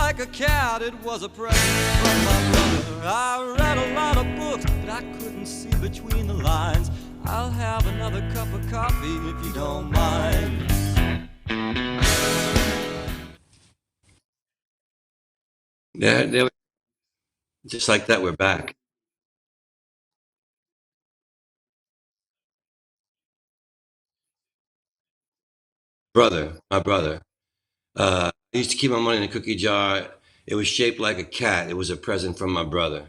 like a cat, it was a present from my brother. I read a lot of books, but I couldn't see between the lines. I'll have another cup of coffee if you don't mind. Yeah, just like that, we're back. My brother. I used to keep my money in a cookie jar. It was shaped like a cat. It was a present from my brother.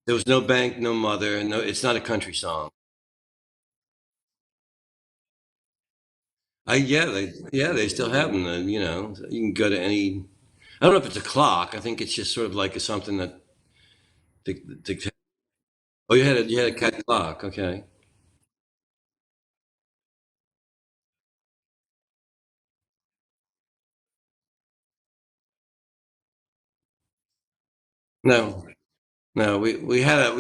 There was no bank, no mother. No, it's not a country song. They still have them. You know, you can go to any. I don't know if it's a clock. I think it's just sort of like a, something that. The, oh, you had a cat clock. Okay. No, no. We had a.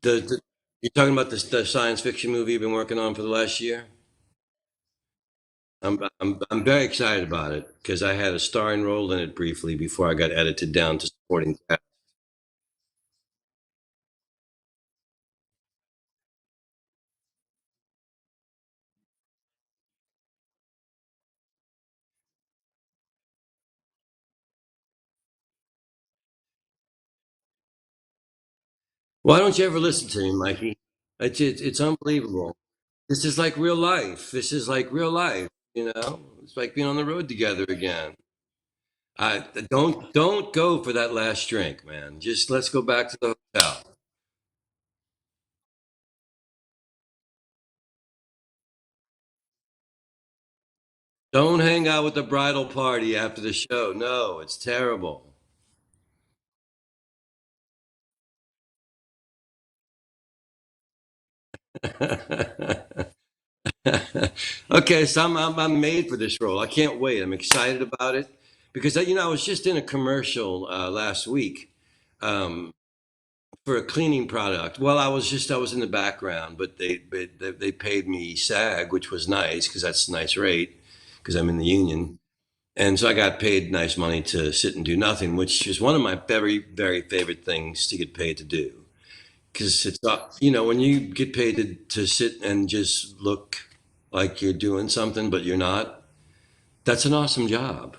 You're talking about the science fiction movie you've been working on for the last year. I'm very excited about it because I had a starring role in it briefly before I got edited down to supporting cast. Why don't you ever listen to me, Mikey? It's unbelievable. This is like real life. This is like real life. You know, it's like being on the road together again. I don't go for that last drink, man. Just let's go back to the hotel. Don't hang out with the bridal party after the show. No, it's terrible. Okay, so I'm made for this role. I can't wait. I'm excited about it because you know I was just in a commercial last week for a cleaning product. Well, I was in the background, but they paid me SAG, which was nice because that's a nice rate because I'm in the union, and so I got paid nice money to sit and do nothing, which is one of my very favorite things to get paid to do. Because it's you know, when you get paid to sit and just look like you're doing something but you're not, that's an awesome job.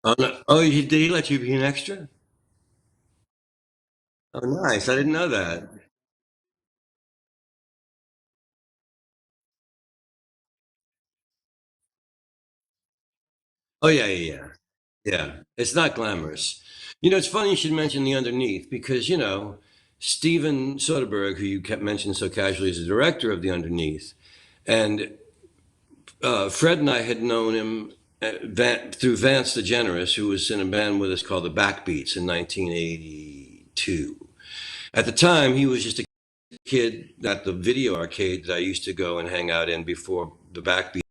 Oh, no. Oh, did he let you be an extra? Oh, nice. I didn't know that. Oh, yeah. Yeah, it's not glamorous. You know, it's funny you should mention the underneath because, you know, Steven Soderbergh, who you kept mentioning so casually, is the director of the underneath. And Fred and I had known him through Vance DeGeneres, who was in a band with us called the Backbeats in 1982. At the time, he was just a kid at the video arcade that I used to go and hang out in before the Backbeats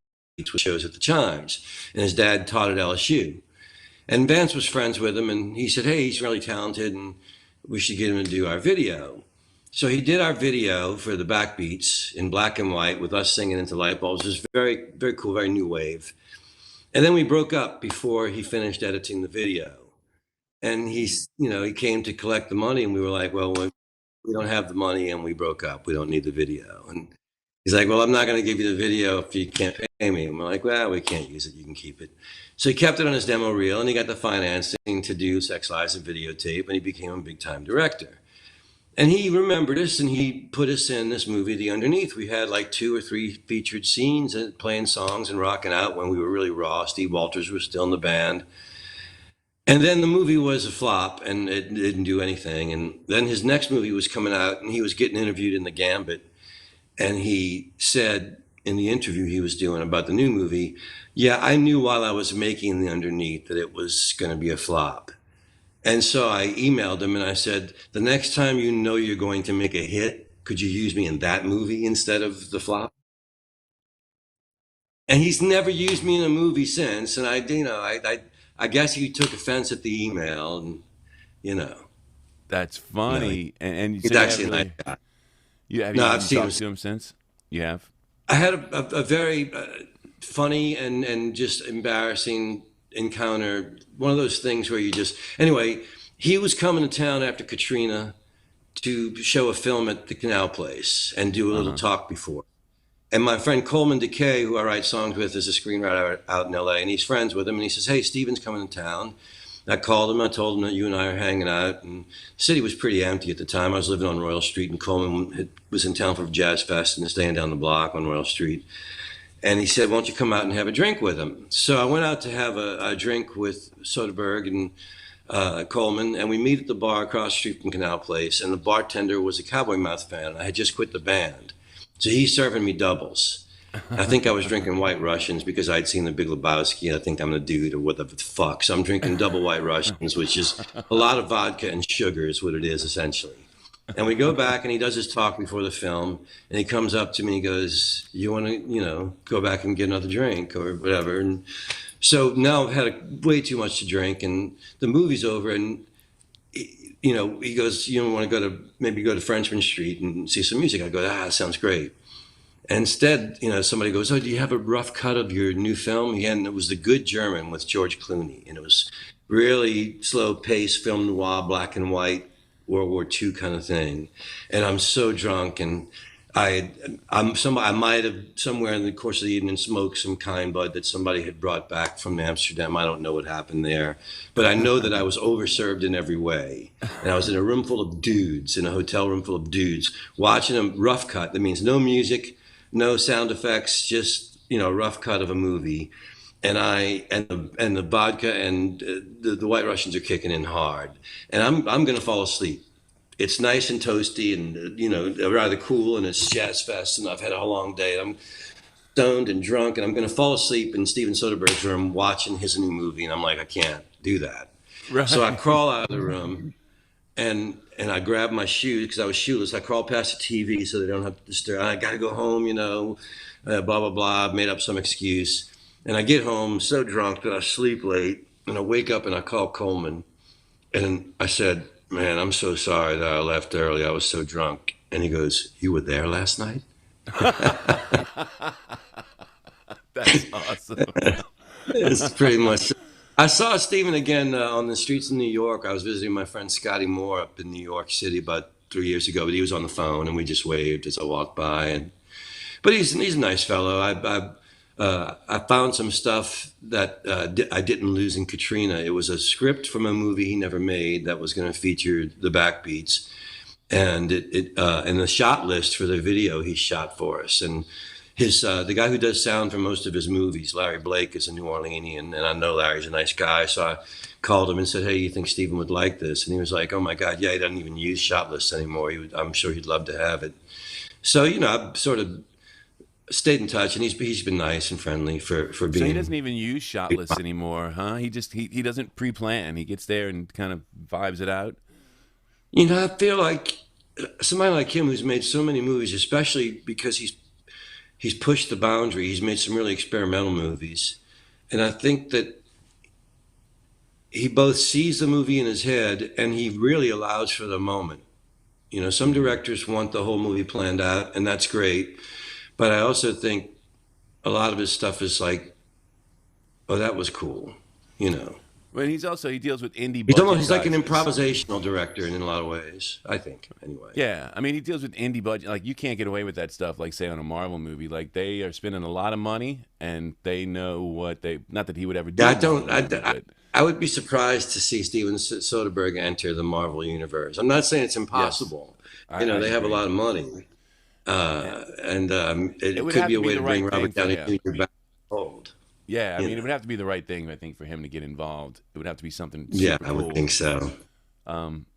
shows at the Chimes. And his dad taught at LSU. And Vance was friends with him, and he said, "Hey, he's really talented, and we should get him to do our video." So he did our video for the Backbeats in black and white with us singing into light bulbs. It was very cool, very new wave. And then we broke up before he finished editing the video. And you know, he came to collect the money, and we were like, "Well, we don't have the money, and we broke up. We don't need the video." And he's like, "Well, I'm not going to give you the video if you can't pay me." And we're like, "Well, we can't use it. You can keep it." So he kept it on his demo reel, and he got the financing to do Sex Lies and videotape, and he became a big time director. And he remembered us, and he put us in this movie, The Underneath. We had like two or three featured scenes and playing songs and rocking out when we were really raw. Steve Walters was still in the band. And then the movie was a flop, and it didn't do anything. And then his next movie was coming out, and he was getting interviewed in the Gambit. And he said in the interview he was doing about the new movie, "Yeah, I knew while I was making The Underneath that it was going to be a flop." And so I emailed him and I said, "The next time you know you're going to make a hit, could you use me in that movie instead of the flop? And he's never used me in a movie since. And I guess he took offense at the email, and you know, That's you know, funny. And so he's you have actually a nice really guy. you have No, I've you seen him. talked to him since? You have? I had a very funny and just embarrassing encounter. One of those things where you just, anyway, he was coming to town after Katrina to show a film at the Canal Place and do a little Uh-huh. talk before. And my friend Coleman DeKay, who I write songs with, is a screenwriter out in LA, and he's friends with him. And he says, "Hey, Steven's coming to town." I called him. I told him that you and I are hanging out. And the city was pretty empty at the time. I was living on Royal Street, and was in town for Jazz Fest and staying down the block on Royal Street. And he said, "Why don't you come out and have a drink with him?" So I went out to have a drink with Soderbergh and Coleman, and we meet at the bar across the street from Canal Place. And the bartender was a Cowboy Mouth fan. I had just quit the band. So he's serving me doubles. I think I was drinking White Russians because I'd seen The Big Lebowski. And I think I'm the dude or whatever the fuck. So I'm drinking double White Russians, which is a lot of vodka and sugar is what it is essentially. And we go back and he does his talk before the film and he comes up to me and he goes, "You want to, go back and get another drink or whatever." And so now I've had way too much to drink and the movie's over and he goes, "You want to maybe go to Frenchman Street and see some music?" I go, "Ah, sounds great." And instead, somebody goes, "Oh, do you have a rough cut of your new film?" And it was The Good German with George Clooney. And it was really slow paced film noir, black and white, World War II kind of thing. And I'm so drunk and I might have somewhere in the course of the evening smoked some kind bud that somebody had brought back from Amsterdam. I don't know what happened there, but I know that I was overserved in every way. And I was in a room full of dudes, in a hotel room full of dudes, watching a rough cut. That means no music, no sound effects, just rough cut of a movie. And the vodka and the White Russians are kicking in hard, and I'm gonna fall asleep. It's nice and toasty and rather cool, and it's Jazz Fest, and I've had a long day. I'm stoned and drunk, and I'm gonna fall asleep in Steven Soderbergh's room watching his new movie, and I'm like, I can't do that. So I Right. crawl out of the room and I grab my shoes because I was shoeless. I crawl past the TV so they don't have to disturb. I got to go home, blah blah blah. I've made up some excuse, and I get home so drunk that I sleep late, and I wake up and I call Coleman, and I said, "Man, I'm so sorry that I left early. I was so drunk." And he goes, "You were there last night?" That's awesome. It's pretty much. I saw Steven again on the streets of New York. I was visiting my friend Scotty Moore up in New York City about 3 years ago, but he was on the phone and we just waved as I walked by. But he's a nice fellow. I found some stuff that I didn't lose in Katrina. It was a script from a movie he never made that was going to feature the backbeats, and and the shot list for the video he shot for us. And the guy who does sound for most of his movies, Larry Blake, is a New Orleanian, and I know Larry's a nice guy, so I called him and said, "Hey, you think Steven would like this?" And he was like, "Oh my God, yeah, he doesn't even use shot lists anymore. I'm sure he'd love to have it." So I've sort of stayed in touch, and he's been nice and friendly for So he doesn't being. even use shot lists anymore, huh? He doesn't pre-plan. He gets there and kind of vibes it out. I feel like somebody like him who's made so many movies, especially because he's pushed the boundary. He's made some really experimental movies, and I think that he both sees the movie in his head and he really allows for the moment. Some Hmm. directors want the whole movie planned out, and that's great. But I also think a lot of his stuff is like, "Oh, that was cool." You know, But he deals with indie budget he's like an guys. improvisational director in a lot of ways. I think, anyway. Yeah, I mean, he deals with indie budget. Like, you can't get away with that stuff, like, say, on a Marvel movie. Like, they are spending a lot of money, and they know what they. Not that he would ever Yeah, do a Marvel movie, but I would be surprised to see Steven Soderbergh enter the Marvel universe. I'm not saying it's yes, impossible. I They have a agree. lot of money, And and it it would could have be to a be way to the bring right Robert thing for Downey him. Jr. back to fold. Yeah, I You mean, it know, would have to be the right thing, I think, for him to get involved. It would have to be something yeah, super I would think cool. so.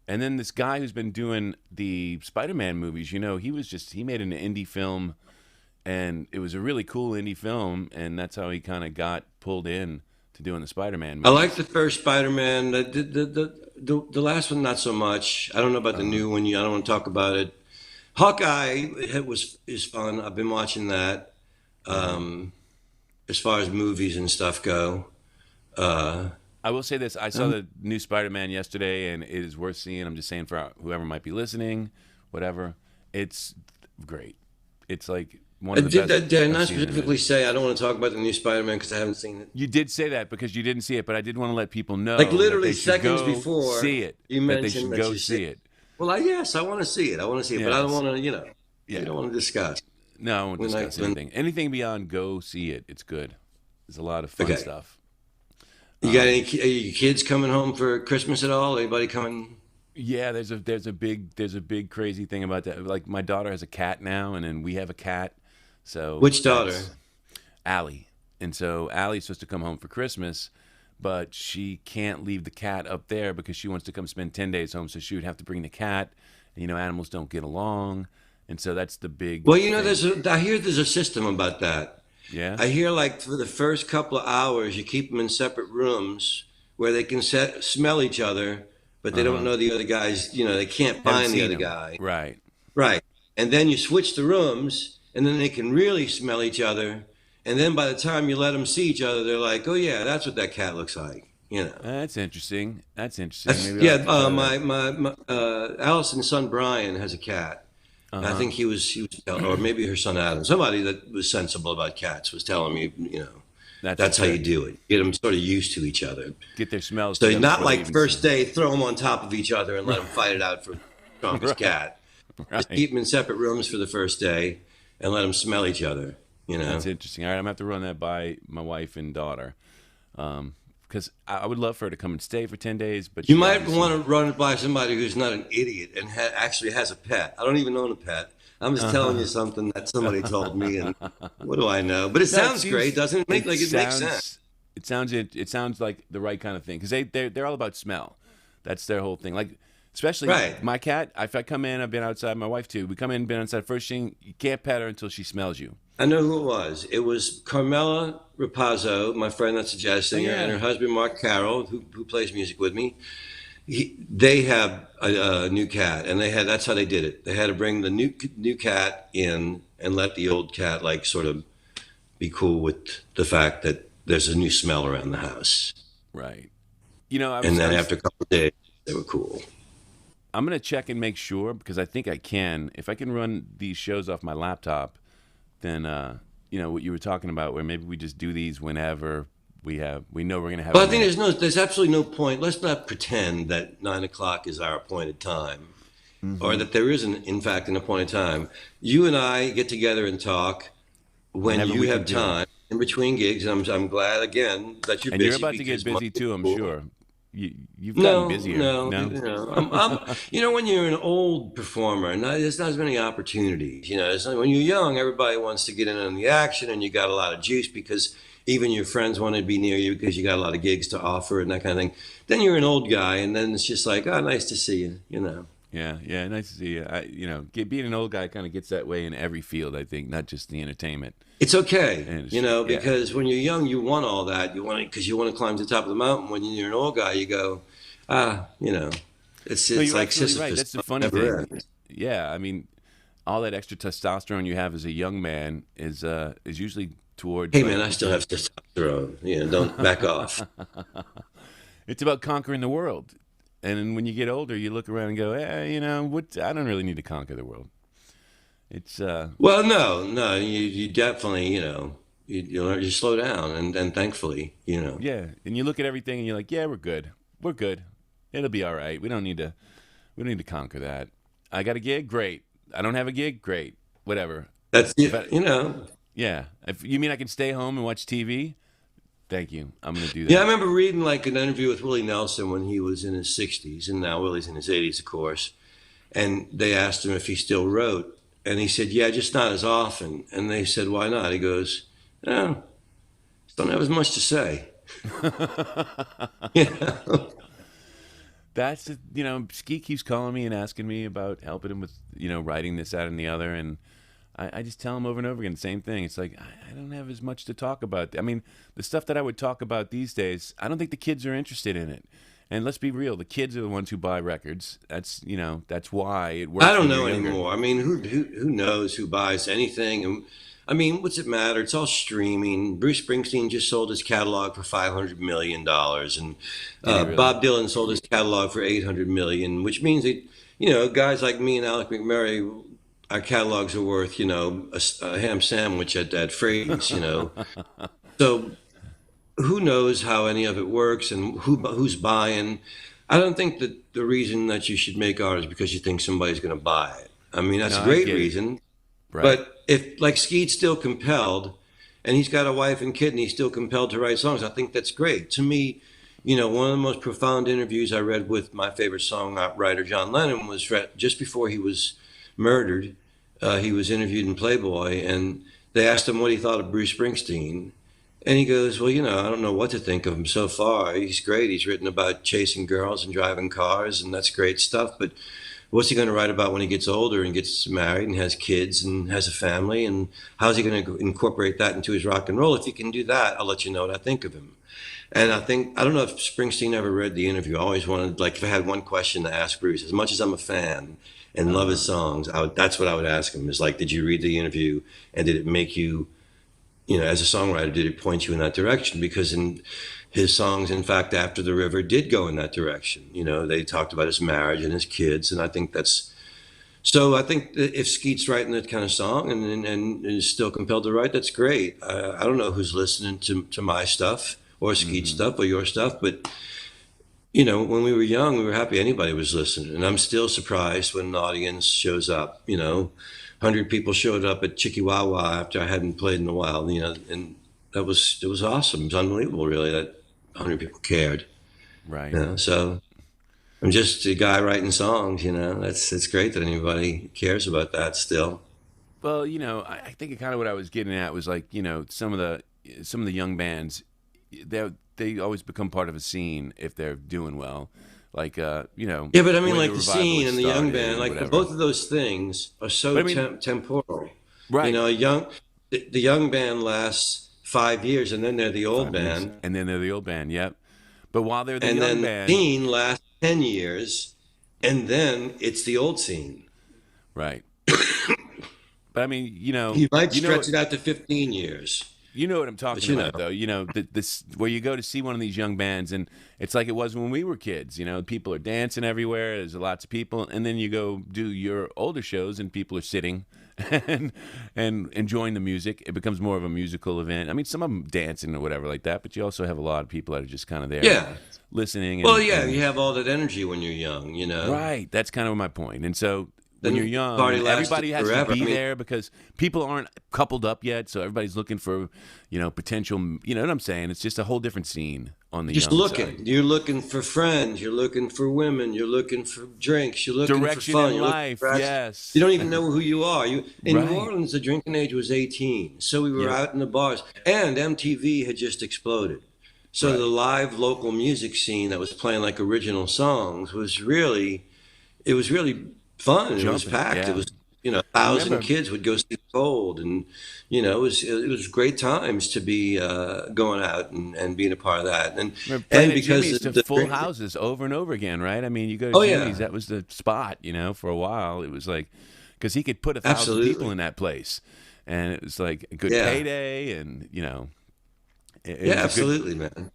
And then this guy who's been doing the Spider-Man movies, he made an indie film, and it was a really cool indie film, and that's how he kind of got pulled in to doing the Spider-Man I like the movies. first Spider-Man. The last one, not so much. I don't know about the Uh, new one. I don't want to talk about it. Hawkeye is fun. I've been watching that. Uh-huh. Um, as far as movies and stuff go, uh, I will say this: I saw um, the new Spider-Man yesterday, and it is worth seeing. I'm just saying for whoever might be listening, whatever. It's great. It's like one of the best did I I've not seen in a minute. specifically say I don't want to talk about the new Spider-Man because I haven't seen it? You did say that because you didn't see it, but I did want to let people Like know that literally they should seconds go before see it. you That they mentioned should that go you said, see it. "Well, yes, I want to see it. I want to see it, but I don't Yes. want to, we Yeah. don't want to discuss No, I won't discuss when anything. Anything beyond go see it. It's good. There's a lot of fun okay." stuff. You got Um, any are your kids coming home for Christmas at all? Anybody coming? yeah, there's a big crazy thing about that. Like my daughter has a cat now, and then we have a cat, so Which daughter? that's Allie. And so Allie's supposed to come home for Christmas, but she can't leave the cat up there because she wants to come spend 10 days home. So she would have to bring the cat. And, animals don't get along, and so that's the big Well, thing. I hear there's a system about that. Yeah. I hear like for the first couple of hours, you keep them in separate rooms where they can smell each other, but they Uh don't huh. know the other guys. They can't Haven't find the seen other him. guy. Right. Right. And then you switch the rooms, and then they can really smell each other. And then by the time you let them see each other, they're like, "Oh yeah, that's what that cat looks like." That's interesting. That's interesting. Maybe I'll Yeah. have to try that. My Allison's son Brian has a cat. Uh And I huh. think or maybe her son Adam, somebody that was sensible about cats was telling me, That's the that's how you trick. do it. Get them sort of used to each other. Get their smells So together not before they like even see. first day, throw them on top of each other and let them fight it out for the strongest Right. cat. Just Right. keep them in separate rooms for the first day and let them smell each other. You That's know. interesting. All right, I'm gonna have to run that by my wife and daughter, because I would love for her to come and stay for 10 days, but You she might obviously. want to run it by somebody who's not an idiot and actually has a pet. I don't even own a pet. I'm just telling you something that somebody told me, and what do I know? But it No, it sounds great, seems. doesn't it? It It makes sense. sounds. It sounds like the right kind of thing because they're all about smell. That's their whole thing. Like especially Right. my cat. If I come in, I've been outside. My wife too. We come in, been outside. First thing, you can't pet her until she smells you. I know who it was. It was Carmela Rapazzo, my friend that's a jazz Oh singer, and yeah. her husband Mark Carroll, who plays music with me. They have a new cat, and that's how they did it. They had to bring the new cat in and let the old cat like sort of be cool with the fact that there's a new smell around the house. Right. You know, I And was I then was after a couple of days, they were cool. I'm gonna check and make sure because I think I can. If I can run these shows off my laptop, then what you were talking about, where maybe we just do these whenever we know we're gonna have a Well, I think minute. there's absolutely no point. Let's not pretend that 9 o'clock is our appointed time, or Mm-hmm. that there isn't, in fact, an appointed time. You and I get together and talk when Whenever you we can have do it. time in between gigs, and I'm glad again that you're And you're busy about to get because busy Monday's too, I'm cool. sure. You've gotten No, busier. no, No. when you're an old performer, there's not as many opportunities. When you're young, everybody wants to get in on the action, and you got a lot of juice because even your friends want to be near you because you got a lot of gigs to offer and that kind of thing. Then you're an old guy, and then it's just like, oh, nice to see you. Yeah, yeah, nice to see you. Being an old guy kind of gets that way in every field, I think, not just the entertainment It's okay, industry. Yeah. because when you're young, you want all that. You want it because you want to climb to the top of the mountain. When you're an old guy, you go, ah, No, it's you're like absolutely right. Sisyphus, That's the funny never thing. ends. Yeah, I mean, all that extra testosterone you have as a young man is usually towards Hey like man, I still have testosterone. Don't back off. it's about conquering the world. And then when you get older, you look around and go, what? I don't really need to conquer the world. It's Well, no, no, you definitely, you learn you slow down, and thankfully, yeah. And you look at everything and you're like, yeah, we're good. We're good. It'll be all right. We don't need to. We don't need to conquer that. I got a gig, great. I don't have a gig, great. Whatever. that's If I, you. yeah. If you mean I can stay home and watch TV, thank you. I'm gonna do Yeah, I that. remember reading like an interview with Willie Nelson when he was in his 60s, and now Willie's in his 80s, of course. And they asked him if he still wrote, and he said, "Yeah, just not as often." And they said, "Why not?" He goes, "No, just don't have as much to say." Yeah. Ski keeps calling me and asking me about helping him with, writing this, that, and the other. And I just tell him over and over again the same thing. It's like, I don't have as much to talk about. I mean, the stuff that I would talk about these days, I don't think the kids are interested in it. And let's be real, the kids are the ones who buy records. That's that's why it I works don't when you're know younger. anymore. I mean, who knows who buys anything? And I mean, what's it matter? It's all streaming. Bruce Springsteen just sold his catalog for $500 million, and Did he really? Bob Dylan sold his catalog for 800 million, which means that guys like me and Alec McMurray, our catalogs are worth a ham sandwich at Frady's. So who knows how any of it works and who's buying. I don't think that the reason that you should make art is because you think somebody's going to buy it. I mean, that's No, a I great get it. reason. Right. But if like Skeet's still compelled, and he's got a wife and kid, and he's still compelled to write songs, I think that's great. To me, one of the most profound interviews I read with my favorite songwriter John Lennon was just before he was murdered. He was interviewed in Playboy, and they asked him what he thought of Bruce Springsteen. And he goes, well, I don't know what to think of him so far. He's great. He's written about chasing girls and driving cars, and that's great stuff. But what's he going to write about when he gets older and gets married and has kids and has a family? And how's he going to incorporate that into his rock and roll? If he can do that, I'll let you know what I think of him. And I don't know if Springsteen ever read the interview. I always wanted, like, if I had one question to ask Bruce, as much as I'm a fan and love his songs, that's what I would ask him is like, did you read the interview and did it make you, as a songwriter, did it point you in that direction? Because in his songs, in fact, After the River did go in that direction. They talked about his marriage and his kids. And I think that's, so I think that if Skeet's writing that kind of song and is still compelled to write, that's great. I don't know who's listening to my stuff or Skeet's Hmm. stuff or your stuff, but when we were young, we were happy anybody was listening. And I'm still surprised when an audience shows up. 100 people showed up at Chikiwawa after I hadn't played in a while. And it was awesome. It was unbelievable, really, that 100 people cared. Right. So I'm just a guy writing songs. That's it's great that anybody cares about that still. Well, I think kind of what I was getting at was like, some of the young bands, they always become part of a scene if they're doing well, like Yeah, but I the mean, way the like the scene revivalists and the young started band, and like whatever. both of those things are But so I mean, temporal. right, A young, the young band lasts 5 years, and then they're the old 5 years, band, and then they're the old band. Yep. But while they're the and young then the band, scene lasts 10 years, and then it's the old scene. right. But I mean, You might you know, stretch it out to 15 years, You know what I'm but talking about, though. This where you go to see one of these young bands, and it's like it was when we were kids. People are dancing everywhere. There's lots of people, and then you go do your older shows, and people are sitting and enjoying the music. It becomes more of a musical event. I mean, some of them dancing or whatever like that, but you also have a lot of people that are just kind of there yeah. listening Well, and yeah, you have all that energy when you're young. right. That's kind of my point. And so when you're Then the young party and lasted everybody has to forever. be I mean, there because people aren't coupled up yet, so everybody's looking for, potential, you know what I'm saying? It's just a whole different scene on the just young side. looking. You're looking for friends. You're looking for women. You're looking for drinks. You're looking for Direction fun. in You're looking life, for action. You yes. don't even know who you are. You in New Right. Orleans, the drinking age was 18, so we were Yep. out in the bars, and MTV had just exploded. So the Right. live local music scene that was playing like original songs it was really fun. It was Jumping. packed. It Yeah. was, a I thousand remember kids would go see Cold, and it was great times to be going out and being a part of that, and remember playing and at because Jimmy's to the full drink. houses over and over again, right? I mean, you go to Oh Jimmy's, yeah, that was the spot, for a while. It was like because he could put 1,000 people absolutely, in that place, and it was like a good yeah, payday, and it yeah, was a good absolutely, man.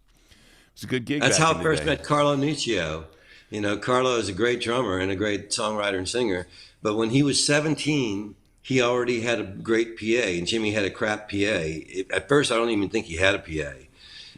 gig That's back how in I the first day. met Carlo Nuccio. Carlo is a great drummer and a great songwriter and singer. But when he was 17, he already had a great PA, and Jimmy had a crap PA. At first, I don't even think he had a PA.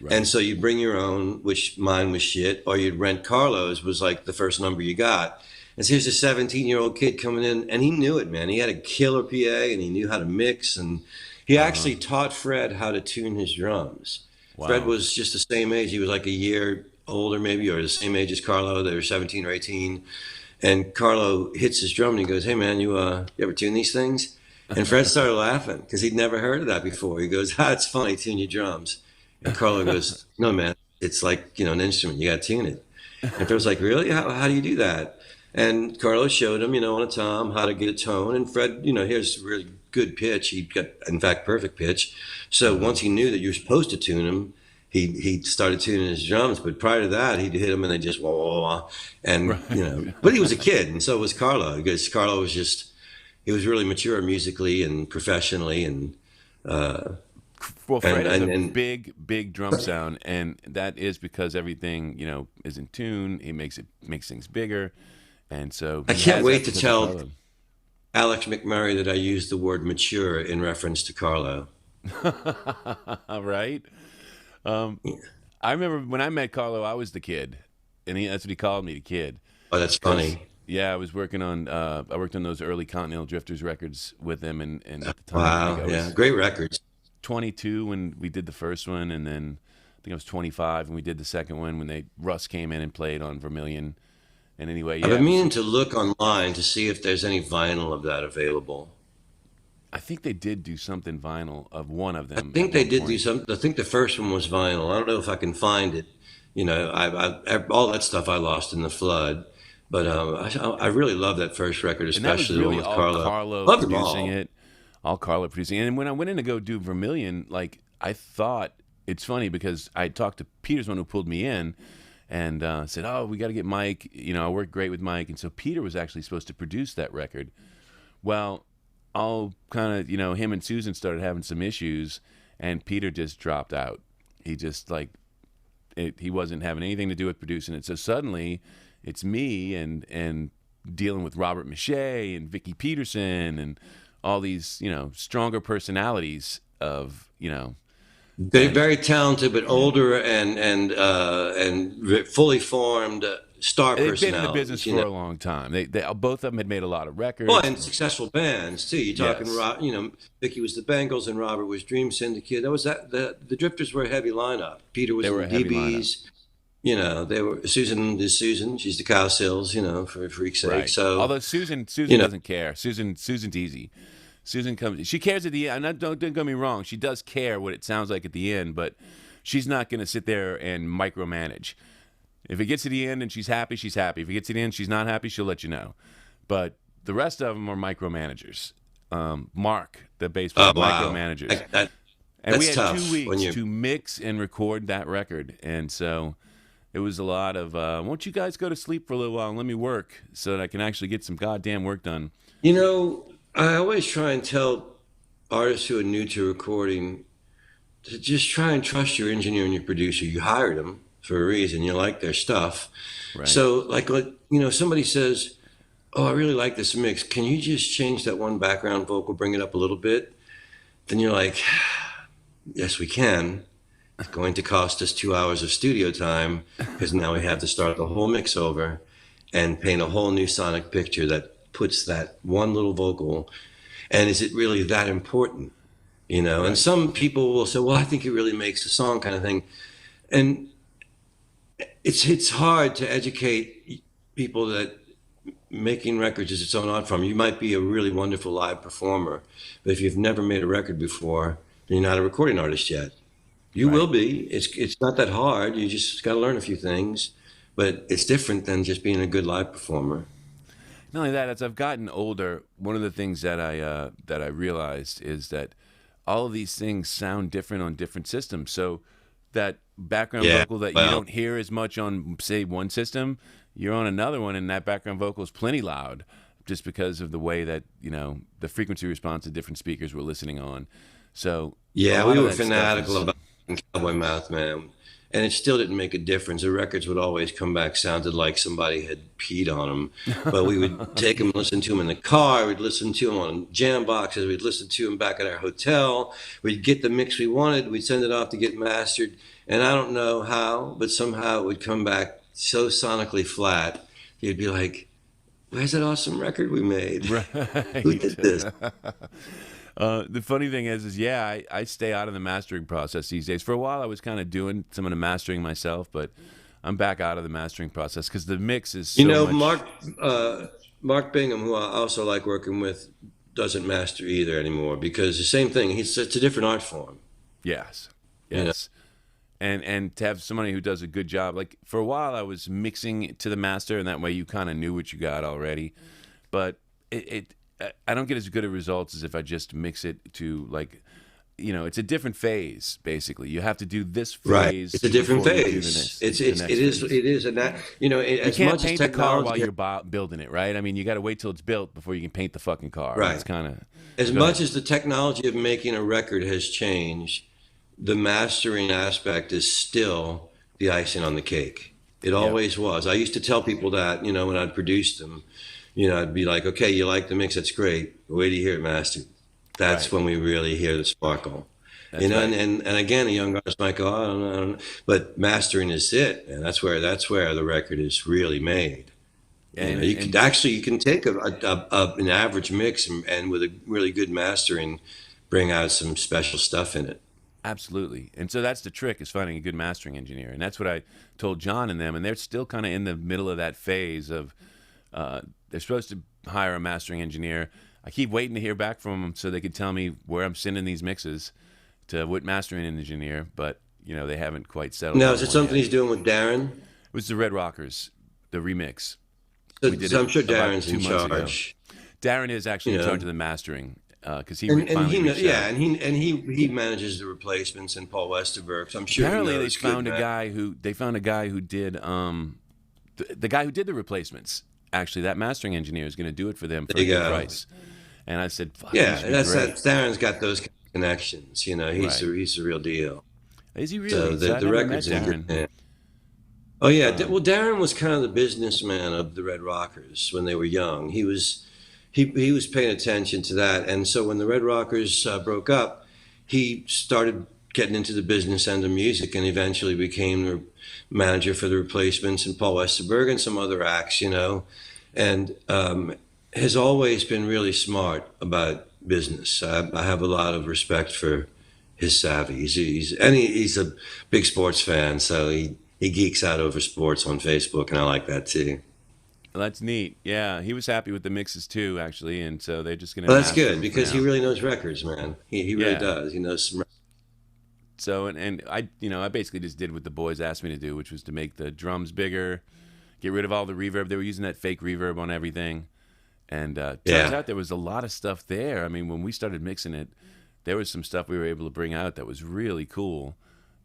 And Right. so you'd bring your own, which mine was shit, or you'd rent Carlo's, was like the first number you got. And so here's a 17-year-old kid coming in, and he knew it, man. He had a killer PA, and he knew how to mix, and he Uh huh. actually taught Fred how to tune his drums. Fred Wow. was just the same age. He was like a year older, maybe, or the same age as Carlo. They were 17 or 18. And Carlo hits his drum and he goes, "Hey, man, you ever tune these things?" And Fred started laughing because he'd never heard of that before. He goes, it's funny, tune your drums. And Carlo goes, "No, man, it's like, an instrument. You got to tune it." And Fred was like, "Really? How do you do that?" And Carlos showed him, on a tom, how to get a tone. And Fred, here's really good pitch. He got, in fact, perfect pitch. So Uh huh. once he knew that you're supposed to tune him, he started tuning his drums. But prior to that, he'd hit them and they just wah wah wah, and Right. but he was a kid, and so was Carlo, because Carlo was just he was really mature musically and professionally, Well, and Fred has a and, and big drum sound, and that is because everything is in tune. He makes things bigger, and so I he can't has that wait to because of tell Carlo. Alex McMurray that I used the word mature in reference to Carlo. Right. Um, I remember when I met Carlo, I was the kid, and that's what he called me, the kid, Oh, that's because funny. yeah, I worked on those early Continental Drifters records with him, and at the time, I think Wow, I yeah, was great records. 22 when we did the first one, and then I think I was 25 when we did the second one when Russ came in and played on Vermilion. And anyway, I've yeah, been meaning to look online to see if there's any vinyl of that available. I think they did do something vinyl of one of I them at think they one did do point. some. I think the first one was vinyl. I don't know if I can find it. All that stuff I lost in the flood. But I really love that first record, And that was especially the one really with all Carlo. Carlo Loved them producing all. it, all Carlo producing. And when I went in to go do Vermilion, like I thought, it's funny because I talked to Peter's one who pulled me in, and said, "Oh, we got to get Mike. I worked great with Mike." And so Peter was actually supposed to produce that record. Well, all kind of, him and Susan started having some issues, and Peter just dropped out. He just he wasn't having anything to do with producing it. So suddenly, it's me and dealing with Robert Miche and Vicky Peterson and all these stronger personalities of Very, and very talented, but older and fully formed star they've been in the business personalities. for a long time. They both of them had made a lot of Well, records. and successful bands too. You're talking, Yes, Vicky was the Bengals and Robert was Dream Syndicate. That was that the Drifters were a heavy lineup. Peter was they in were the a heavy lineup. DBs. They were Susan is Susan. She's the Cow Sills. For freak's sake. Right. So Although Susan you know, doesn't care. Susan's easy. Susan comes. She cares at the end. Don't get me wrong. She does care what it sounds like at the end, but she's not going to sit there and micromanage. If it gets to the end and she's happy, she's happy. If it gets to the end, she's not happy, she'll let you know. But the rest of them are micromanagers. Mark, the bass player, oh wow, micromanagers. And we that's had two tough when weeks you. to mix and record that record, and so it was a lot of. Won't you guys go to sleep for a little while and let me work so that I can actually get some goddamn work done? I always try and tell artists who are new to recording to just try and trust your engineer and your producer. You hired them for a reason. You like their stuff. Right. So, somebody says, "Oh, I really like this mix. Can you just change that one background vocal, bring it up a little bit?" Then you're like, "Yes, we can. It's going to cost us 2 hours of studio time because now we have to start the whole mix over and paint a whole new sonic picture that puts that one little vocal. And is it really that important?" And Right. some people will say, "Well, I think it really makes a song," kind of thing. And it's hard to educate people that making records is its own art form. You might be a really wonderful live performer, but if you've never made a record before, then you're not a recording artist yet. You will Right. be. It's not that hard. You just got to learn a few things, but it's different than just being a good live performer. Not only that, as I've gotten older, one of the things that I realized is that all of these things sound different on different systems. So that background Yeah. vocal that you Well, don't hear as much on, say, one system, you're on another one, and that background vocal is plenty loud, just because of the way that the frequency response to different speakers we're listening on. So a yeah, lot we of were that stuff fanatical is about Cowboy Mouth, man. And it still didn't make a difference. The records would always come back sounded like somebody had peed on them. But we would take them, listen to them in the car. We'd listen to them on jam boxes. We'd listen to them back at our hotel. We'd get the mix we wanted. We'd send it off to get mastered. And I don't know how, but somehow it would come back so sonically flat. You'd be like, "Where's that awesome record we made? Who right. did this?" The funny thing is yeah, I stay out of the mastering process these days. For a while, I was kind of doing some of the mastering myself, but I'm back out of the mastering process because the mix is You so know, much. Mark Bingham, who I also like working with, doesn't master either anymore because the same thing. It's a different art form. Yes, You know, yes, and to have somebody who does a good job. Like for a while, I was mixing to the master, and that way you kind of knew what you got already. But I don't get as good of results as if I just mix it to like it's a different phase. Basically, you have to do this Right. It's phase a different before you do phase. the next phase. It is, and that, you know, You as can't much as paint the car while technology, you're building it, right? I mean, you got to wait till it's built before you can paint the fucking car. right. It's kind of. As Go much ahead. as the technology of making a record has changed, the mastering aspect is still the icing on the cake. It Yep. always was. I used to tell people that, you know, when I'd produce them, you know, I'd be like, okay, you like the mix, that's great. Wait till you hear it mastered. That's Right. when we really hear the sparkle. You That's know, right. and again, a young artist might go, oh, I don't know, I don't know. But mastering is it, and that's where the record is really made. You know, And you can and actually you can take an average mix and with a really good mastering, bring out some special stuff in it. absolutely. And so that's the trick is finding a good mastering engineer. And that's what I told John and them. And they're still kind of in the middle of that phase of they're supposed to hire a mastering engineer. I keep waiting to hear back from them so they could tell me where I'm sending these mixes to what mastering engineer. But they haven't quite settled Now, on is it one something yet. he's doing with Darren? It was the Red Rockers, the remix. We So, did so it I'm sure about Darren's in 2 months ago. charge. Darren is actually You in charge know, of the mastering because and finally he reached yeah, out. and he manages the replacements and Paul Westerberg. So I'm sure he Apparently, knows good, man. they found a guy who did the guy who did the replacements. Actually, that mastering engineer is going to do it for them for There a you good go. price. And I said, "Fuck, he Yeah, should be great." Darren's got those kind of connections. You know, Right? he's the real deal. Is he So really? So I the never met record's in good Darren. hands. Oh yeah, Um, well Darren was kind of the businessman of the Red Rockers when they were young. He was paying attention to that, and so when the Red Rockers broke up, he started getting into the business end of music, and eventually became the manager for the Replacements and Paul Westerberg and some other acts, you know, and has always been really smart about business. I have a lot of respect for his savvy. He's a big sports fan, so he geeks out over sports on Facebook, and I like that too. that's neat. Yeah, he was happy with the mixes too, actually, and so they're just going to Well, that's master good them for because he now. really knows records, man. He really Yeah. does. He knows some. So and I basically just did what the boys asked me to do, which was to make the drums bigger, get rid of all the reverb. They were using that fake reverb on everything, and turns Yeah, out there was a lot of stuff there. I mean, when we started mixing it, there was some stuff we were able to bring out that was really cool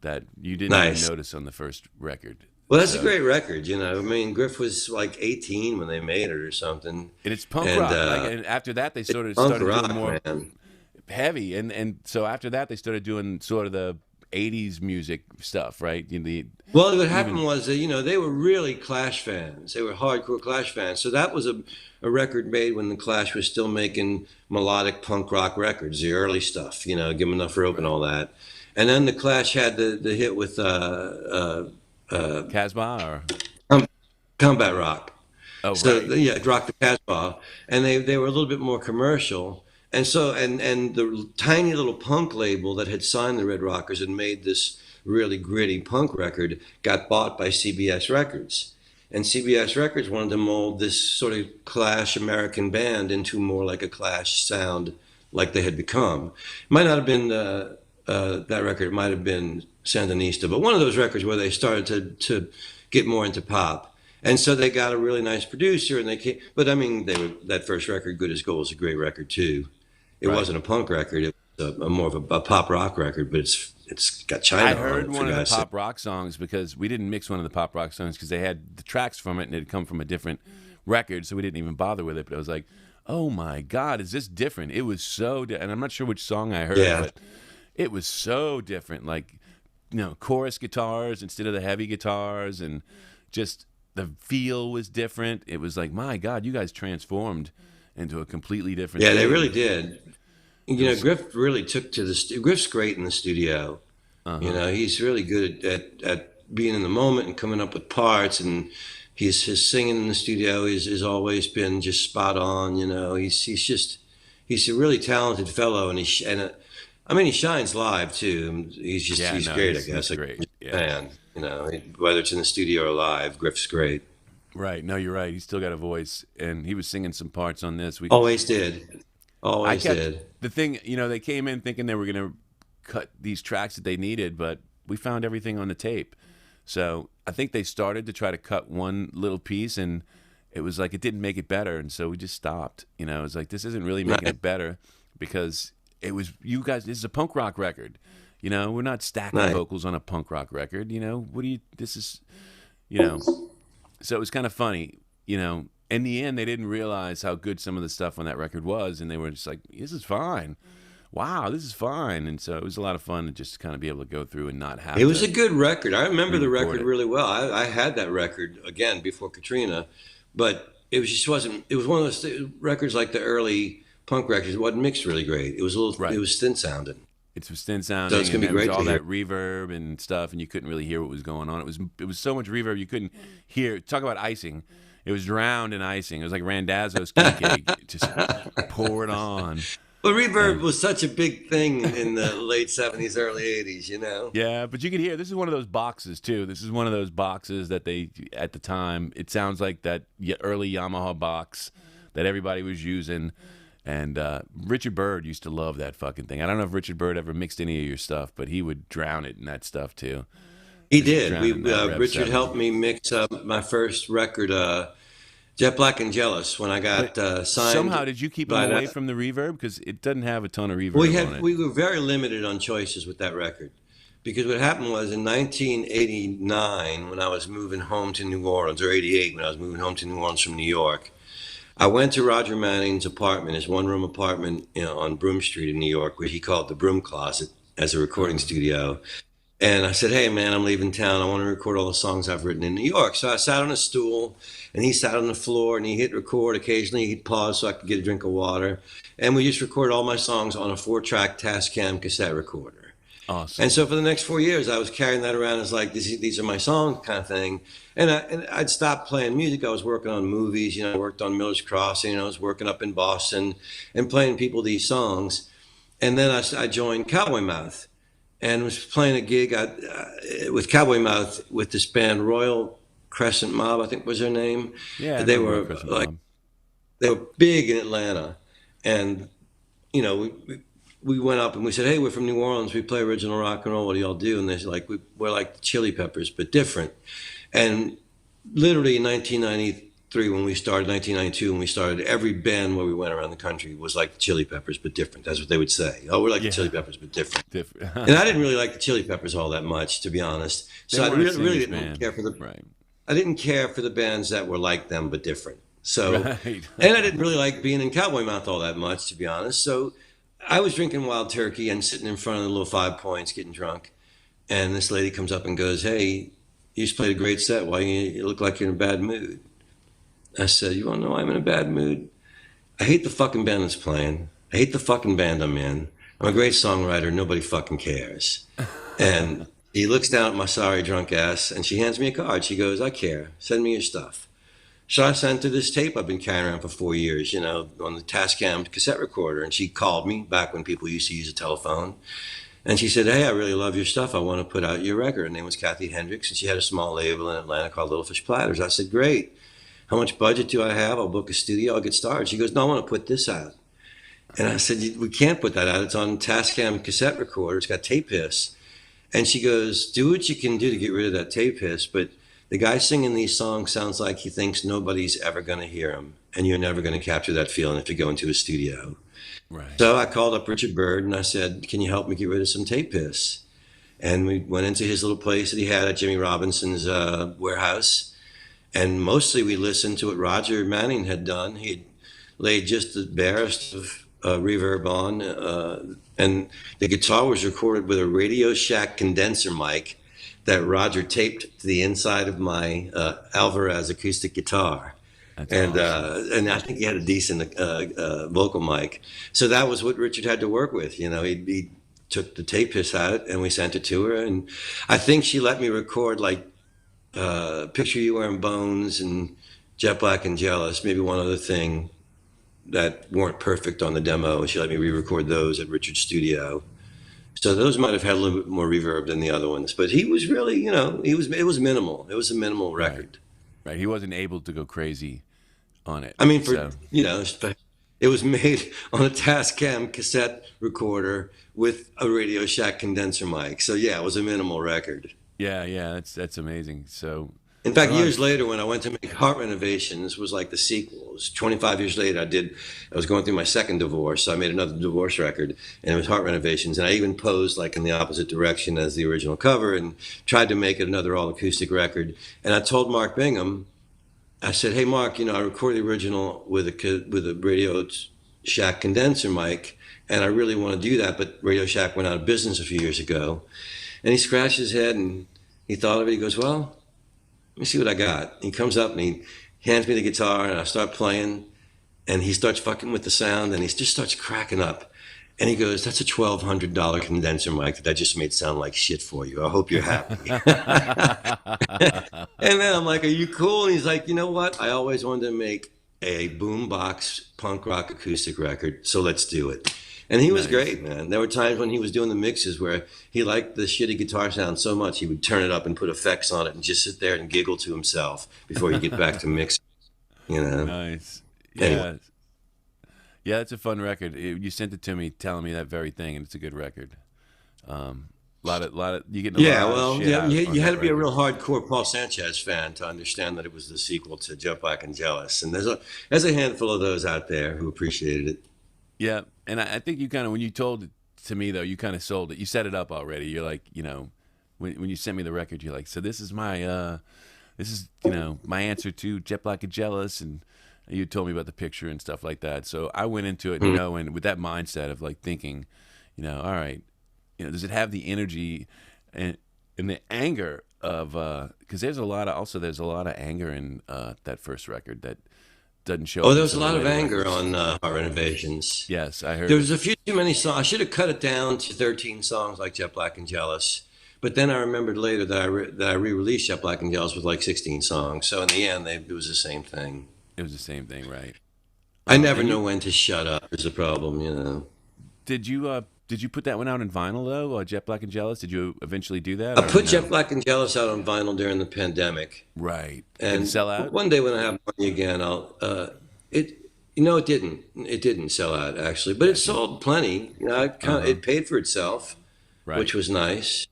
that you didn't even nice. notice on the first record. Well, that's a So great record. You know, I mean, Griff was like 18 when they made it or something, and it's punk and rock. And after that, they sort of punk started doing rock, more man. heavy, and so after that, they started doing sort of the '80s music stuff, right? Well, what happened Even was that, you know, they were really Clash fans. They were hardcore Clash fans. So that was a record made when the Clash was still making melodic punk rock records, the early stuff, you know, Give 'em Enough Rope and right, all that. And then the Clash had the hit with Casbah or Com- Combat Rock. oh So right, yeah, Rock the Casbah, and they were a little bit more commercial. And so and the tiny little punk label that had signed the Red Rockers and made this really gritty punk record got bought by CBS Records. And CBS Records wanted to mold this sort of Clash American band into more like a Clash sound, like they had become. It might not have been that record. It might have been Sandinista, but one of those records where they started to get more into pop. And so they got a really nice producer, and they came. But I mean, they were that first record, "Good as Gold," was a great record too. It right. wasn't a punk record; it was a more of a pop rock record. But it's got I China on heard it, for one of the God's sake. pop rock songs because we didn't mix one of the pop rock songs because they had the tracks from it and it had come from a different record, so we didn't even bother with it. But I was like, "Oh my God, is this different?" It was so, and I'm not sure which song I heard, Yeah, but it was so different. Like, chorus guitars instead of the heavy guitars, and just the feel was different. It was like, my God, you guys transformed into a completely different yeah, they thing. really did. It You know, was, Griff really took to the. Griff's great in the studio. uh You huh, know, he's really good at being in the moment and coming up with parts. And his singing in the studio is always been just spot on. You know, he's a really talented fellow, and I mean he shines live too. yeah, He's no, great. I he's guess like great. a Yeah, fan. You know, whether it's in the studio or live, Griff's great. right. No, you're right. He's still got a voice, and he was singing some parts on this. Always did. I Always kept did. the thing. They came in thinking they were gonna cut these tracks that they needed, but we found everything on the tape. So I think they started to try to cut one little piece, and it was like it didn't make it better, and so we just stopped. It was like this isn't really making Right. it better because it was, you guys, this is a punk rock record. You know, we're not stacking Nice. vocals on a punk rock record. You know, what do you? This is, you know. So it was kind of funny. You know, in the end, they didn't realize how good some of the stuff on that record was, and they were just like, "This is fine. Wow, this is fine." And so it was a lot of fun to just kind of be able to go through and not It have was a to good record. I remember the re-record record it. really well. I had that record again before Katrina, but it was just wasn't. It was one of those records like the early punk records. It wasn't mixed really great. It was a little. It Right. was thin sounding. It was thin So it's sounding, gonna and be there was great to all hear. that reverb and stuff, and you couldn't really hear what was going on. It was so much reverb you couldn't hear. Talk about icing. It was drowned in icing. It was like Randazzo skin cake. It just poured on. But reverb And was such a big thing in the late '70s, early '80s. You know. yeah, but you could hear, this is one of those boxes too. This is one of those boxes that they, at the time, it sounds like that early Yamaha box that everybody was using. And Richard Byrd used to love that fucking thing. I don't know if Richard Byrd ever mixed any of your stuff, but he would drown it in that stuff too. He Just did. drown it in that Rev Richard 7. helped me mix up my first record, Jet Black and Jealous, when I But got signed somehow, did you keep him by away that. from the reverb? Because it doesn't have a ton of We reverb on had it. we were very limited on choices with that record because what happened was in 1989 when I was moving home to New Orleans, or '88 when I was moving home to New Orleans from New York, I went to Roger Manning's apartment, his one-room apartment, on Broome Street in New York, where he called the Broom Closet as a recording Uh, studio. And I said, "Hey, man, I'm leaving town. I want to record all the songs I've written in New York." So I sat on a stool, and he sat on the floor, and he hit record. Occasionally, he'd pause so I could get a drink of water, and we just recorded all my songs on a four-track Tascam cassette recorder. And awesome. so for the next 4 years, I was carrying that around as like these are my songs kind of thing. And I'd stopped playing music. I was working on movies. You know, I worked on Miller's Crossing. You know, I was working up in Boston and playing people these songs. And then I joined Cowboy Mouth and was playing a gig with Cowboy Mouth with this band Royal Crescent Mob, I think was their name. Yeah, I They know Royal were Crescent like Mob. they were big in Atlanta, and you know we went up and we said, "Hey, we're from New Orleans. We play original rock and roll. What do y'all do?" And they're like, "We're like the Chili Peppers, but different." And literally in 1993, when we started, 1992, when we started, every band where we went around the country was like the Chili Peppers, but different. That's what they would say. Oh, we're like the Chili Yeah. Peppers, but different. And I Different. didn't really like the Chili Peppers all that much, to be honest. They So I weren't a really singers didn't band. care for the Right. I didn't care for the bands that were like them but different. So, Right. and I didn't really like being in Cowboy Mouth all that much, to be honest. So I was drinking Wild Turkey and sitting in front of the little 5 Points, getting drunk. And this lady comes up and goes, "Hey, you just played a great set. Why you look like you're in a bad mood?" I said, "You want to know why I'm in a bad mood? I hate the fucking band that's playing. I hate the fucking band I'm in. I'm a great songwriter. Nobody fucking cares." And he looks down at my sorry drunk ass and she hands me a card. She goes, "I care. Send me your stuff." So I sent her this tape I've been carrying around for 4 years, you know, on the Tascam cassette recorder. And she called me back when people used to use a telephone. And she said, "Hey, I really love your stuff. I want to put out your record." Her name was Kathy Hendricks, and she had a small label in Atlanta called Little Fish Platters. I said, "Great. How much budget do I have? I'll book a studio. I'll get started." She goes, "No, I want to put this out." And I said, "We can't put that out. It's on Tascam cassette recorder. It's got tape hiss." And she goes, "Do what you can do to get rid of that tape hiss, but the guy singing these songs sounds like he thinks nobody's ever going to hear him, and you're never going to capture that feeling if you go into a studio." Right. So I called up Richard Byrd and I said, "Can you help me get rid of some tape hiss?" And we went into his little place that he had at Jimmy Robinson's warehouse. And mostly we listened to what Roger Manning had done. He'd laid just the barest of reverb on, and the guitar was recorded with a Radio Shack condenser mic that Roger taped to the inside of my Alvarez acoustic guitar. That's And awesome. I think he had a decent vocal mic. So that was what Richard had to work with. You know, he took the tape hiss out and we sent it to her. And I think she let me record like Picture You Wearing Bones and Jet Black and Jealous, maybe one other thing that weren't perfect on the demo. She let me re-record those at Richard's studio. So those might have had a little bit more reverb than the other ones, but he was really, you know, it was minimal. It was a minimal Right. record. Right. He wasn't able to go crazy on it. I mean, for So, you know, it was made on a Tascam cassette recorder with a Radio Shack condenser mic. So yeah, it was a minimal record. yeah, yeah, that's amazing. So, In fact, Oh, years later, when I went to make Heart Renovations, was like the sequel. It was 25 years later. I was going through my second divorce, so I made another divorce record, and it was Heart Renovations. And I even posed like in the opposite direction as the original cover, and tried to make it another all acoustic record. And I told Mark Bingham, I said, "Hey, Mark, I recorded the original with a Radio Shack condenser mic, and I really want to do that, but Radio Shack went out of business a few years ago." And he scratched his head and he thought of it. He goes, "Well, let me see what I got." He comes up and he hands me the guitar and I start playing and he starts fucking with the sound and he just starts cracking up. And he goes, "That's a $1,200 condenser mic that I just made sound like shit for you. I hope you're happy." And then I'm like, "Are you cool?" And he's like, "You know what? I always wanted to make a boombox punk rock acoustic record, so let's do it." And he was nice. great, man. There were times when he was doing the mixes where he liked the shitty guitar sound so much he would turn it up and put effects on it and just sit there and giggle to himself before he get back to mixing, you know. Nice. Anyway. Yeah. Yeah, it's a fun record. You sent it to me telling me that very thing, and it's a good record. You getting a Yeah, lot of well, shit yeah, out on you had that to be a record. real hardcore Paul Sanchez fan to understand that it was the sequel to Jet Black and Jealous. And there's a handful of those out there who appreciated it. Yeah, and I think you kind of when you told it to me though, you kind of sold it. You set it up already. You're like, when you sent me the record, you're like, so this is my answer to Jet Black and Jealous, and you told me about the picture and stuff like that. So I went into it Mm. knowing with that mindset of like thinking, all right, does it have the energy and the anger of because there's a lot of anger in that first record that doesn't show Oh, up there in was a some of the lot of later anger records. on Heart Renovations. Yes, I There heard it. was a few too many songs. I should have cut it down to 13 songs like Jet Black and Jealous. But then I remembered later that I re-released Jet Black and Jealous with like 16 songs. So in the end, it was the same thing. It was the same thing, right? I never And know you when to shut up is the problem. did you put that one out in vinyl though? Jet Black and Jealous. Did you eventually do that I or put Jet no? Black and Jealous out on vinyl during the pandemic. Right. Did it And sell out? one day when I have money again, it, it didn't. It didn't sell out actually, but it Gotcha. sold plenty. Uh huh. It paid for itself, Right. which was nice.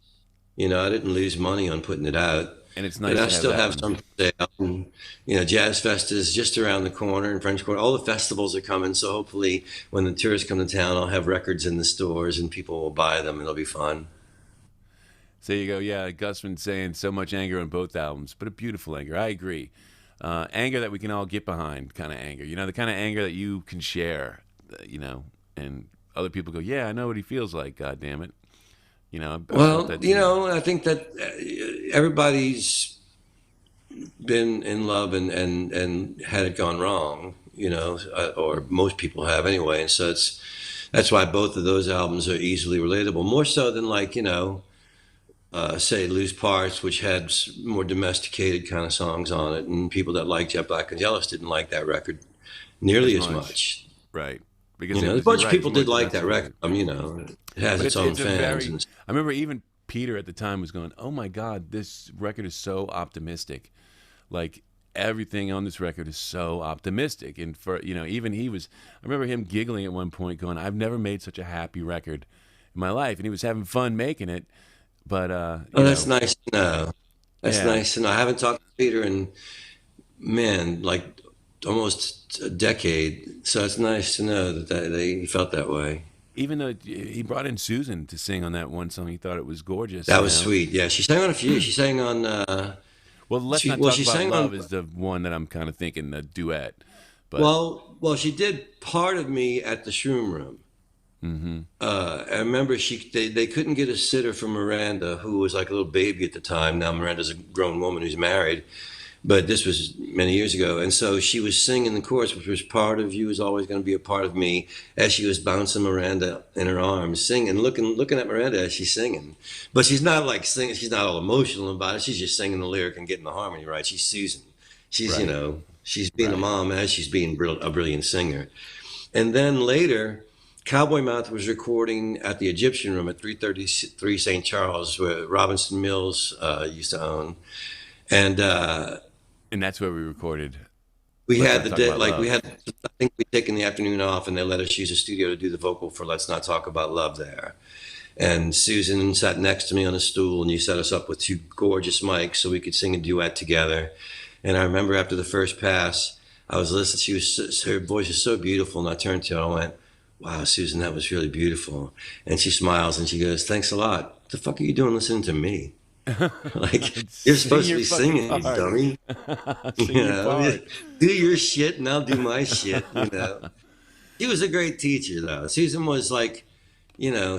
I didn't lose money on putting it out, And it's but nice I to have still that have one. some for sale. And, Jazz Fest is just around the corner in French Quarter. All the festivals are coming, so hopefully when the tourists come to town, I'll have records in the stores and people will buy them. It'll be fun. So you go, yeah. Gusman saying so much anger on both albums, but a beautiful anger. I agree. Anger that we can all get behind, kind of anger. The kind of anger that you can share. And other people go, yeah, I know what he feels like. God damn it. I've felt Well, that too. I think that everybody's been in love and had it gone wrong, or most people have anyway. And so that's why both of those albums are easily relatable, more so than like, say Loose Parts, which had more domesticated kind of songs on it. And people that like Jet Black and Jealous didn't like that record As nearly as much. much. Right. Because it A was, you're bunch of right, it's people more did like that record. domesticated. It has But its it's own it's a fans. very. I remember even Peter at the time was going, "Oh my God, this record is so optimistic. Like everything on this record is so optimistic." And for even he was. I remember him giggling at one point, going, "I've never made such a happy record in my life," and he was having fun making it. But Oh, that's nice to know. That's yeah. nice to know. I haven't talked to Peter in, man, like almost a decade. So it's nice to know that he felt that way. Even though he brought in Susan to sing on that one song, he thought it was gorgeous. That was sweet. Yeah, she sang on a few. She sang on. Well, let's not talk She about sang love on. is the one that I'm kind of thinking the duet, but Well, she did part of me at the Shroom Room. mm-hmm, I remember they couldn't get a sitter for Miranda, who was like a little baby at the time. Now Miranda's a grown woman who's married, but this was many years ago. And so she was singing the chorus, which was part of you is always going to be a part of me, as she was bouncing Miranda in her arms, singing, looking at Miranda as she's singing. But she's not like singing, she's not all emotional about it. She's just singing the lyric and getting the harmony right. She's Susan. She's, right, she's being a right. mom as she's being a brilliant singer. And then later, Cowboy Mouth was recording at the Egyptian Room at 333 St. Charles, where Robinson Mills used to own. And And that's where we recorded. we Let's had not talk about we love. had, I think we'd taken the afternoon off and they let us use a studio to do the vocal for Let's Not Talk About Love there. And Susan sat next to me on a stool, and you set us up with two gorgeous mics so we could sing a duet together. And I remember after the first pass, I was listening. Her voice is so beautiful, and I turned to her and I went, "Wow, Susan, that was really beautiful." And she smiles and she goes, "Thanks a lot. What the fuck are you doing listening to me? Like, you're Sing supposed to your be fucking singing, you part. dummy. Sing You your know, part. do your shit and I'll do my shit, you know." She was a great teacher, though. Susan was like,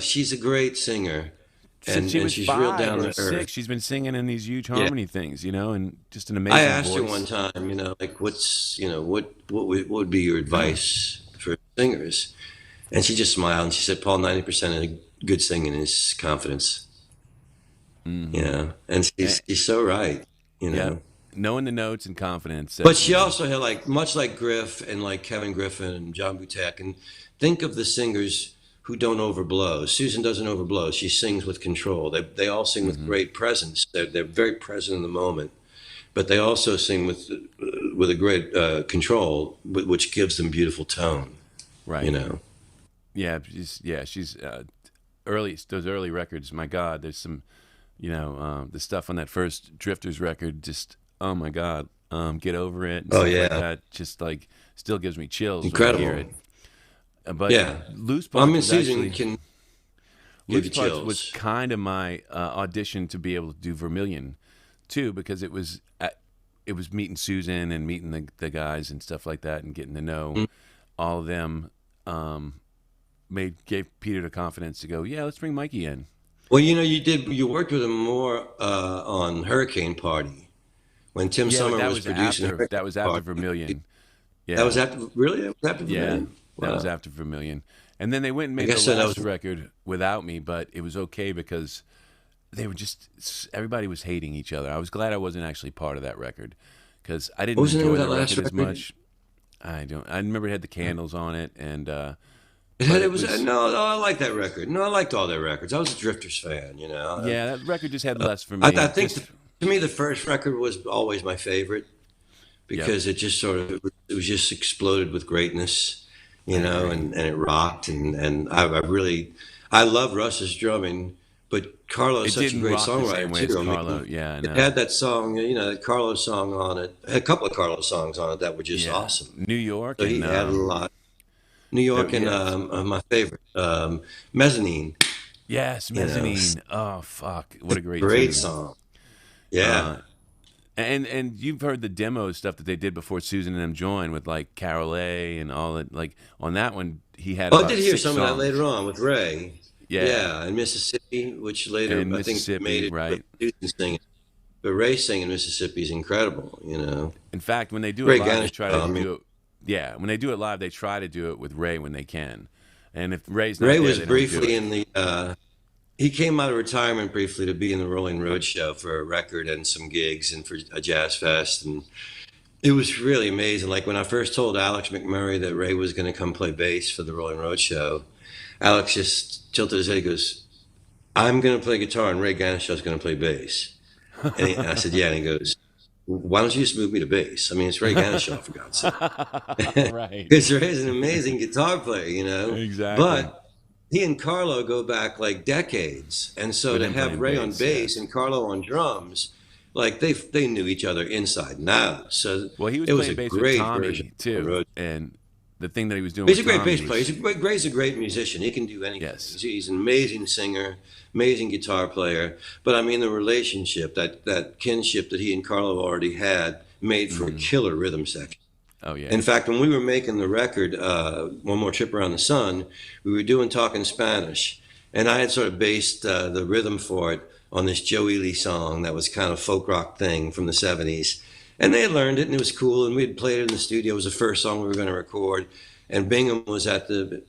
she's a great singer, Since and she and was she's real 5 down or to earth. 6, she's been singing in these huge Yeah. harmony things, and just an I amazing asked her one voice. time, like, what would be your advice for singers? And she just smiled and she said, "Paul, 90% of good singing is confidence." Hmm. And Eh, she's so right, you yep. know. Knowing the notes and confidence. But she also had, like, much like Griff and like Kevin Griffin and John Butek, and think of the singers who don't overblow. Susan doesn't overblow. She sings with control. They all sing with Hmm. great presence. They're very present in the moment, but they also sing with a great control, which gives them beautiful tone. You Right. know. She's early. Those early records. My God, there's some. The stuff on that first Drifters record. Just oh my God. Get over it and Oh stuff like yeah, that. Just like still gives me chills when I hear incredible. it. But Yeah. Loose Well, I Parts mean, was Susan actually can give Loose you Parts was chills. kind of my audition to be able to do Vermilion, too, because it was meeting Susan and meeting the guys and stuff like that and getting to know Mm. all of them. Um, gave Peter the confidence to go, yeah, let's bring Mikey in. Well, you worked with him more on Hurricane Party when Tim Yeah, but Summer was producing that Hurricane was after Party. Vermilion. That was Yeah, after, really? That was after yeah, Vermilion? that was Wow. after Vermilion. And then they went and I made the guess so. That last was, record without me, but it was okay because they were just everybody was hating each other. I was glad I wasn't actually part of that record because I what didn't was the name of enjoy that the last record as record? much. I don't. I remember it had the candles on it, and It but it it was, was no, no, I like that record. No, I liked all their records. I was a Drifters fan, yeah, that record just had less for I me. think, Just to me, the first record was always my favorite yep, because it just sort of, it was just exploded with greatness, I agree. and it rocked. And I love Russ's drumming, but Carlo's It such a didn't great rock the songwriter same way as too. I Carlo. mean, Yeah, I it know. had that song, that Carlos song on it, a couple of Carlos songs on it that were just Yeah, awesome. New York So and he added a lot. New York and yeah, my favorite, Mezzanine, yes, you know, Mezzanine. Oh fuck, what a great great tune. song. Uh, Yeah. and you've heard the demo stuff that they did before Susan and them joined with like Carol A and all that. Like on that one, he had Oh, I about did hear six some of that later songs. on with Ray. Yeah, Yeah, and Mississippi, which later and I think Mississippi, made it with right? Susan singing. But Ray singing Mississippi is incredible, In fact, when they do it Ray live, they Ganesh, try to I mean, do it. Yeah, when they do it live, they try to do it with Ray when they can. And if Ray's Ray not there, was they don't do briefly it. in he came out of retirement briefly to be in the Rolling Road Show for a record and some gigs and for a jazz fest. And it was really amazing. Like when I first told Alex McMurray that Ray was going to come play bass for the Rolling Road Show, Alex just tilted his head and goes, "I'm going to play guitar and Ray Ganesh is going to play bass." And I said, "Yeah." And he goes, "Why don't you just move me to bass? I mean, it's Ray Ganeshaw, for God's sake." Right. Because Ray's an amazing guitar player. Exactly. But he and Carlo go back like decades. And so With to him have playing Ray on bass, bass yes. and Carlo on drums, like they knew each other inside and out. So Well, he was it was a playing bass with great version Tommy of the too, road. and the thing that he was doing He's with a great Tommy bass player. was Ray's a great musician. He can do anything. yes. He's an amazing singer, amazing guitar player. But I mean, the relationship, that kinship that he and Carlo already had, made for a Hmm. killer rhythm section. Oh yeah. In fact, when we were making the record, One More Trip Around the Sun, we were doing Talking Spanish. And I had sort of based the rhythm for it on this Joe Ely song that was kind of folk rock thing from the 70s. And they had learned it and it was cool. And we had played it in the studio. It was the first song we were going to record. And Bingham was at the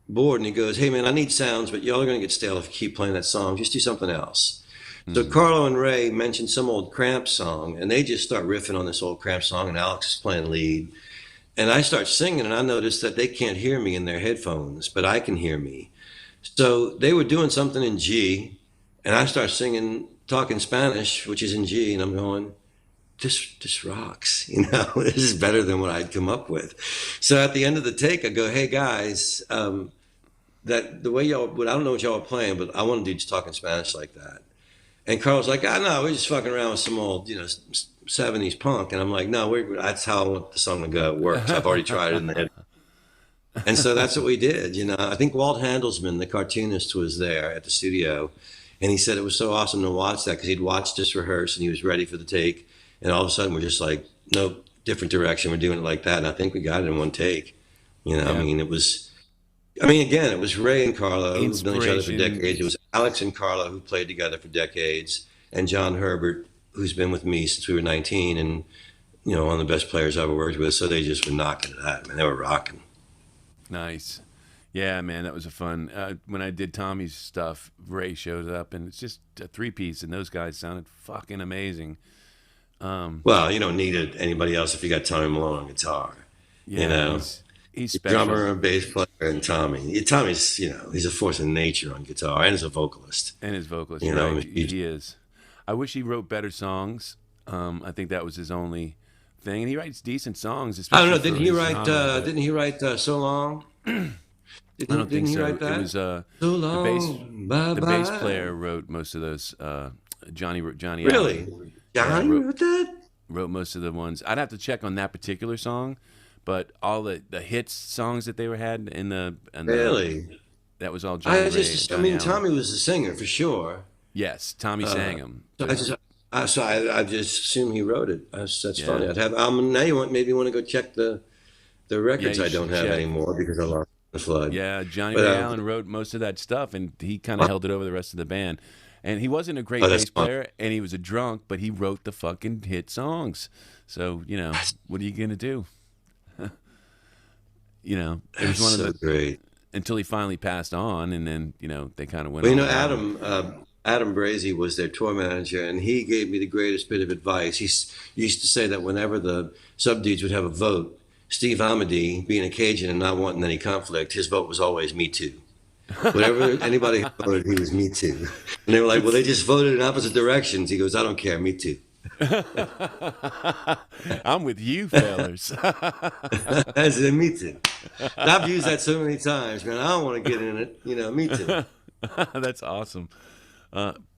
board and he goes, "Hey, man, I need sounds, but y'all are going to get stale if you keep playing that song. Just do something else." So Hmm. Carlo and Ray mentioned some old Cramps song, and they just start riffing on this old Cramps song, and Alex is playing lead. And I start singing, and I notice that they can't hear me in their headphones, but I can hear me. So they were doing something in G, and I start singing, talking Spanish, which is in G, and I'm going, this rocks, this is better than what I'd come up with. So at the end of the take, I go, "Hey guys, that the way y'all, I don't know what y'all were playing, but I want to do just talking Spanish like that. And Carl's like, "Ah, no, we're just fucking around with some old, '70s punk." And I'm like, "No, that's how I want the song to go. It works. I've already tried it in the head." And so that's what we did. I think Walt Handelsman, the cartoonist, was there at the studio, and he said it was so awesome to watch that because he'd watched us rehearse and he was ready for the take, and all of a sudden we're just like, nope, different direction. We're doing it like that, and I think we got it in one take. I Yeah. mean, it was. I mean, again, it was Ray and Carlo who've known each other for Inspiration. decades. It was Alex and Carlo who played together for decades, and John Herbert, who's been with me since we were 19, and one of the best players I ever worked with. So they just were knocking it out, man. They were rocking. Nice. Yeah, man, that was a fun. When I did Tommy's stuff, Ray shows up, and it's just a three-piece, and those guys sounded fucking amazing. Um, Well, you don't need anybody else if you got Tommy Malone on guitar. You yeah, know, he's a special, drummer, a bass player, and Tommy. Tommy's, he's a force of nature on guitar and as a vocalist. and his vocalist, You know, right? He is. I wish he wrote better songs. I think that was his only thing, and he writes decent songs, I don't especially know. for his genre. But Didn't he write "So Long"? I don't Didn't think he so. write It that? was So the bass. long, bye The bass bye. player wrote most of those. Johnny Really? Allen. Yeah, Johnny wrote that? wrote most of the ones. I'd have to check on that particular song, but all the hits songs that they were had in the Really? that was all Johnny Ray, I Johnny mean, Allen. Tommy was a singer for sure. Yes, Tommy sang them, So but I just assume he wrote it. That's yeah, funny. Now maybe want to go check the yeah, records you I should don't have check. anymore because I lost the flood. Yeah, Johnny But Ray Allen wrote most of that stuff, and he kind of held it over the rest of the band. And he wasn't a great oh, that's bass fun. player, and he was a drunk, but he wrote the fucking hit songs. So what are you gonna do? It was That's one of so the great. until he finally passed on, and then they kind of went Well, on their own. Adam Brazy was their tour manager, and he gave me the greatest bit of advice. He used to say that whenever the subdudes would have a vote, Steve Amity, being a Cajun and not wanting any conflict, his vote was always "Me Too." Whatever anybody voted, he was "Me Too." And they were like, "Well, they just voted in opposite directions." He goes, "I don't care, Me Too." I'm with you, fellas. I said, "Me too." I've used that so many times, man. I don't want to get in it. Me too. That's awesome.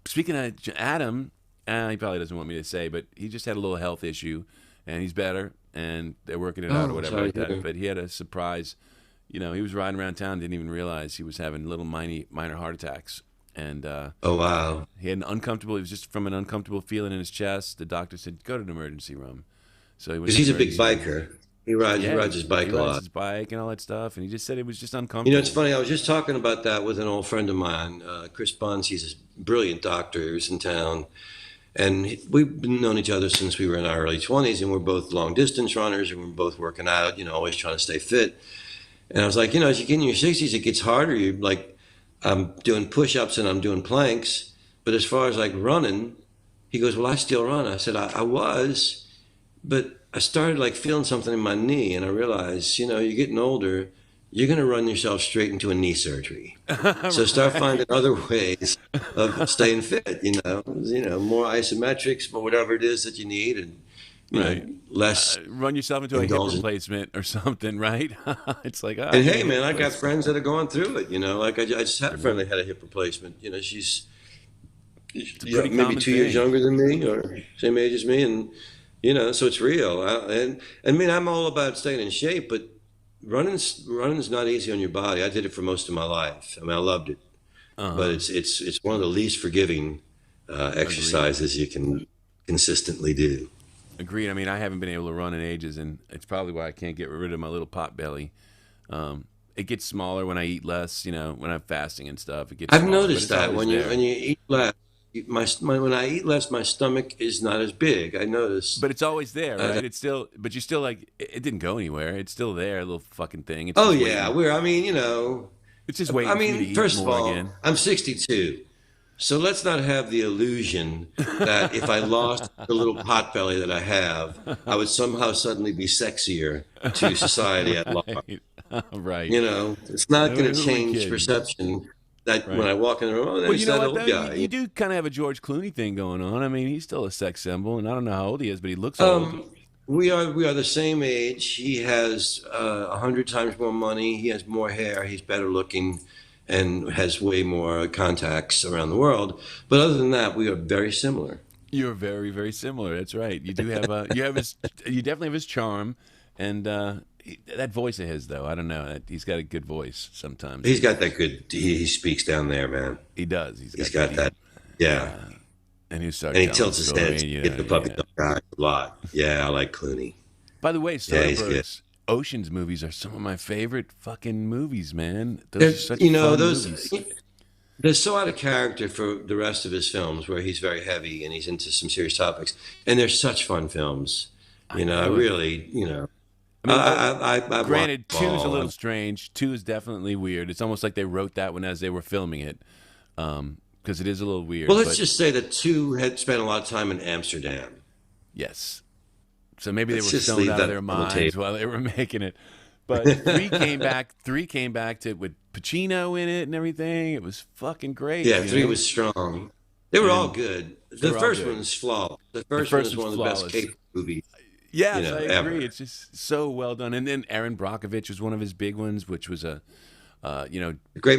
Speaking of Adam, he probably doesn't want me to say, but he just had a little health issue, and he's better, and they're working it out or Oh, whatever sorry like to that. hear. But he had a surprise. He was riding around town, didn't even realize he was having little minor heart attacks, and Oh, wow. he had an uncomfortable. It was just from an uncomfortable feeling in his chest. The doctor said, "Go to the emergency room." So he went Because to the he's a big emergency room. biker. He Yeah, rides his he bike a rides lot. his bike and all that stuff, and he just said it was just It's uncomfortable. funny. I was just talking about that with an old friend of mine, Chris Buns. He's a brilliant doctor who's in town. And we've known each other since we were in our early 20s, and we're both long distance runners, and we're both working out, always trying to stay fit. And I was like, as you get in your 60s, it gets harder. You're like, I'm doing push ups and I'm doing planks. But as far as like running, he goes, "Well, I still run." I said, I was, but I started like feeling something in my knee. And I realized, you're getting older, you're going to run yourself straight into a knee surgery. So start Right, finding other ways of staying fit, more isometrics, but whatever it is that you need, and, right. less Run yourself into a hip indulgent. replacement or something, right? It's like, I And need a hey, hip man, I've got replacement. friends that are going through it. Like I just had a friend that had a hip replacement. She's It's a pretty maybe common 2 years thing. younger than me or same age as me, and so it's real. And I mean, I'm all about staying in shape, but running's not easy on your body. I did it for most of my life. I mean, I loved it, Uh but huh. it's one of the least forgiving Agreed. exercises you can consistently do. Agreed. I mean, I haven't been able to run in ages, and it's probably why I can't get rid of my little pot belly. It gets smaller when I eat less. When I'm fasting and stuff, it gets I've smaller, but noticed it's that always when there. you eat less, when I eat less, my stomach is not as big. I notice. But it's always there, Uh, right? It's still, but you still like it didn't go anywhere. It's still there, a little fucking thing. It's oh just yeah, waiting. we're. I mean, It's just I waiting for you to mean, eat first of more all, again. I'm 62. So let's not have the illusion that if I lost the little pot belly that I have, I would somehow suddenly be sexier to society at large. Right, right. It's not going to Who are we change kidding? perception that when Right. I walk in the room, oh, Well, there's you know that what old though? You, guy. you do kind of have a George Clooney thing going on. I mean, he's still a sex symbol, and I don't know how old he is, but he looks old. Um, we are the same age. He has 100 times more money. He has more hair. He's better looking. and has way more contacts around the world. But other than that, we are very similar. You're very, very similar. That's right. You do have you definitely have his charm, and that voice of his, though. I don't know. He's got a good voice sometimes. He's got that good. He speaks down there, man. He does. He's got that. Yeah, and he starts and he telling tilts the his story. head to get the puppy dog guy a lot. Yeah, I like Clooney. By the way, Yeah, he's good. Soderbergh's Ocean's movies are some of my favorite fucking movies, man. Those They're, are such you know, fun those movies. they're so out of character for the rest of his films, where he's very heavy and he's into some serious topics, and they're such fun films. I I know. really, I mean, I've watched granted, them two is a all. little strange. Two is definitely weird. It's almost like they wrote that one as they were filming it, because it is a little weird. Well, let's But just say that two had spent a lot of time in Amsterdam. yes, so maybe they Let's were just stoned leave out of that their on the minds table. while they were making it. But three came back. Three came back to with Pacino in it and everything. It was fucking great, Yeah, three was strong. They were all And good. they The were all first good. one is flawless. The The first one first is was one of the best flawless. cape movies, Yes, I agree. ever. It's just so well done. And then Aaron Brockovich was one of his big ones, which was Great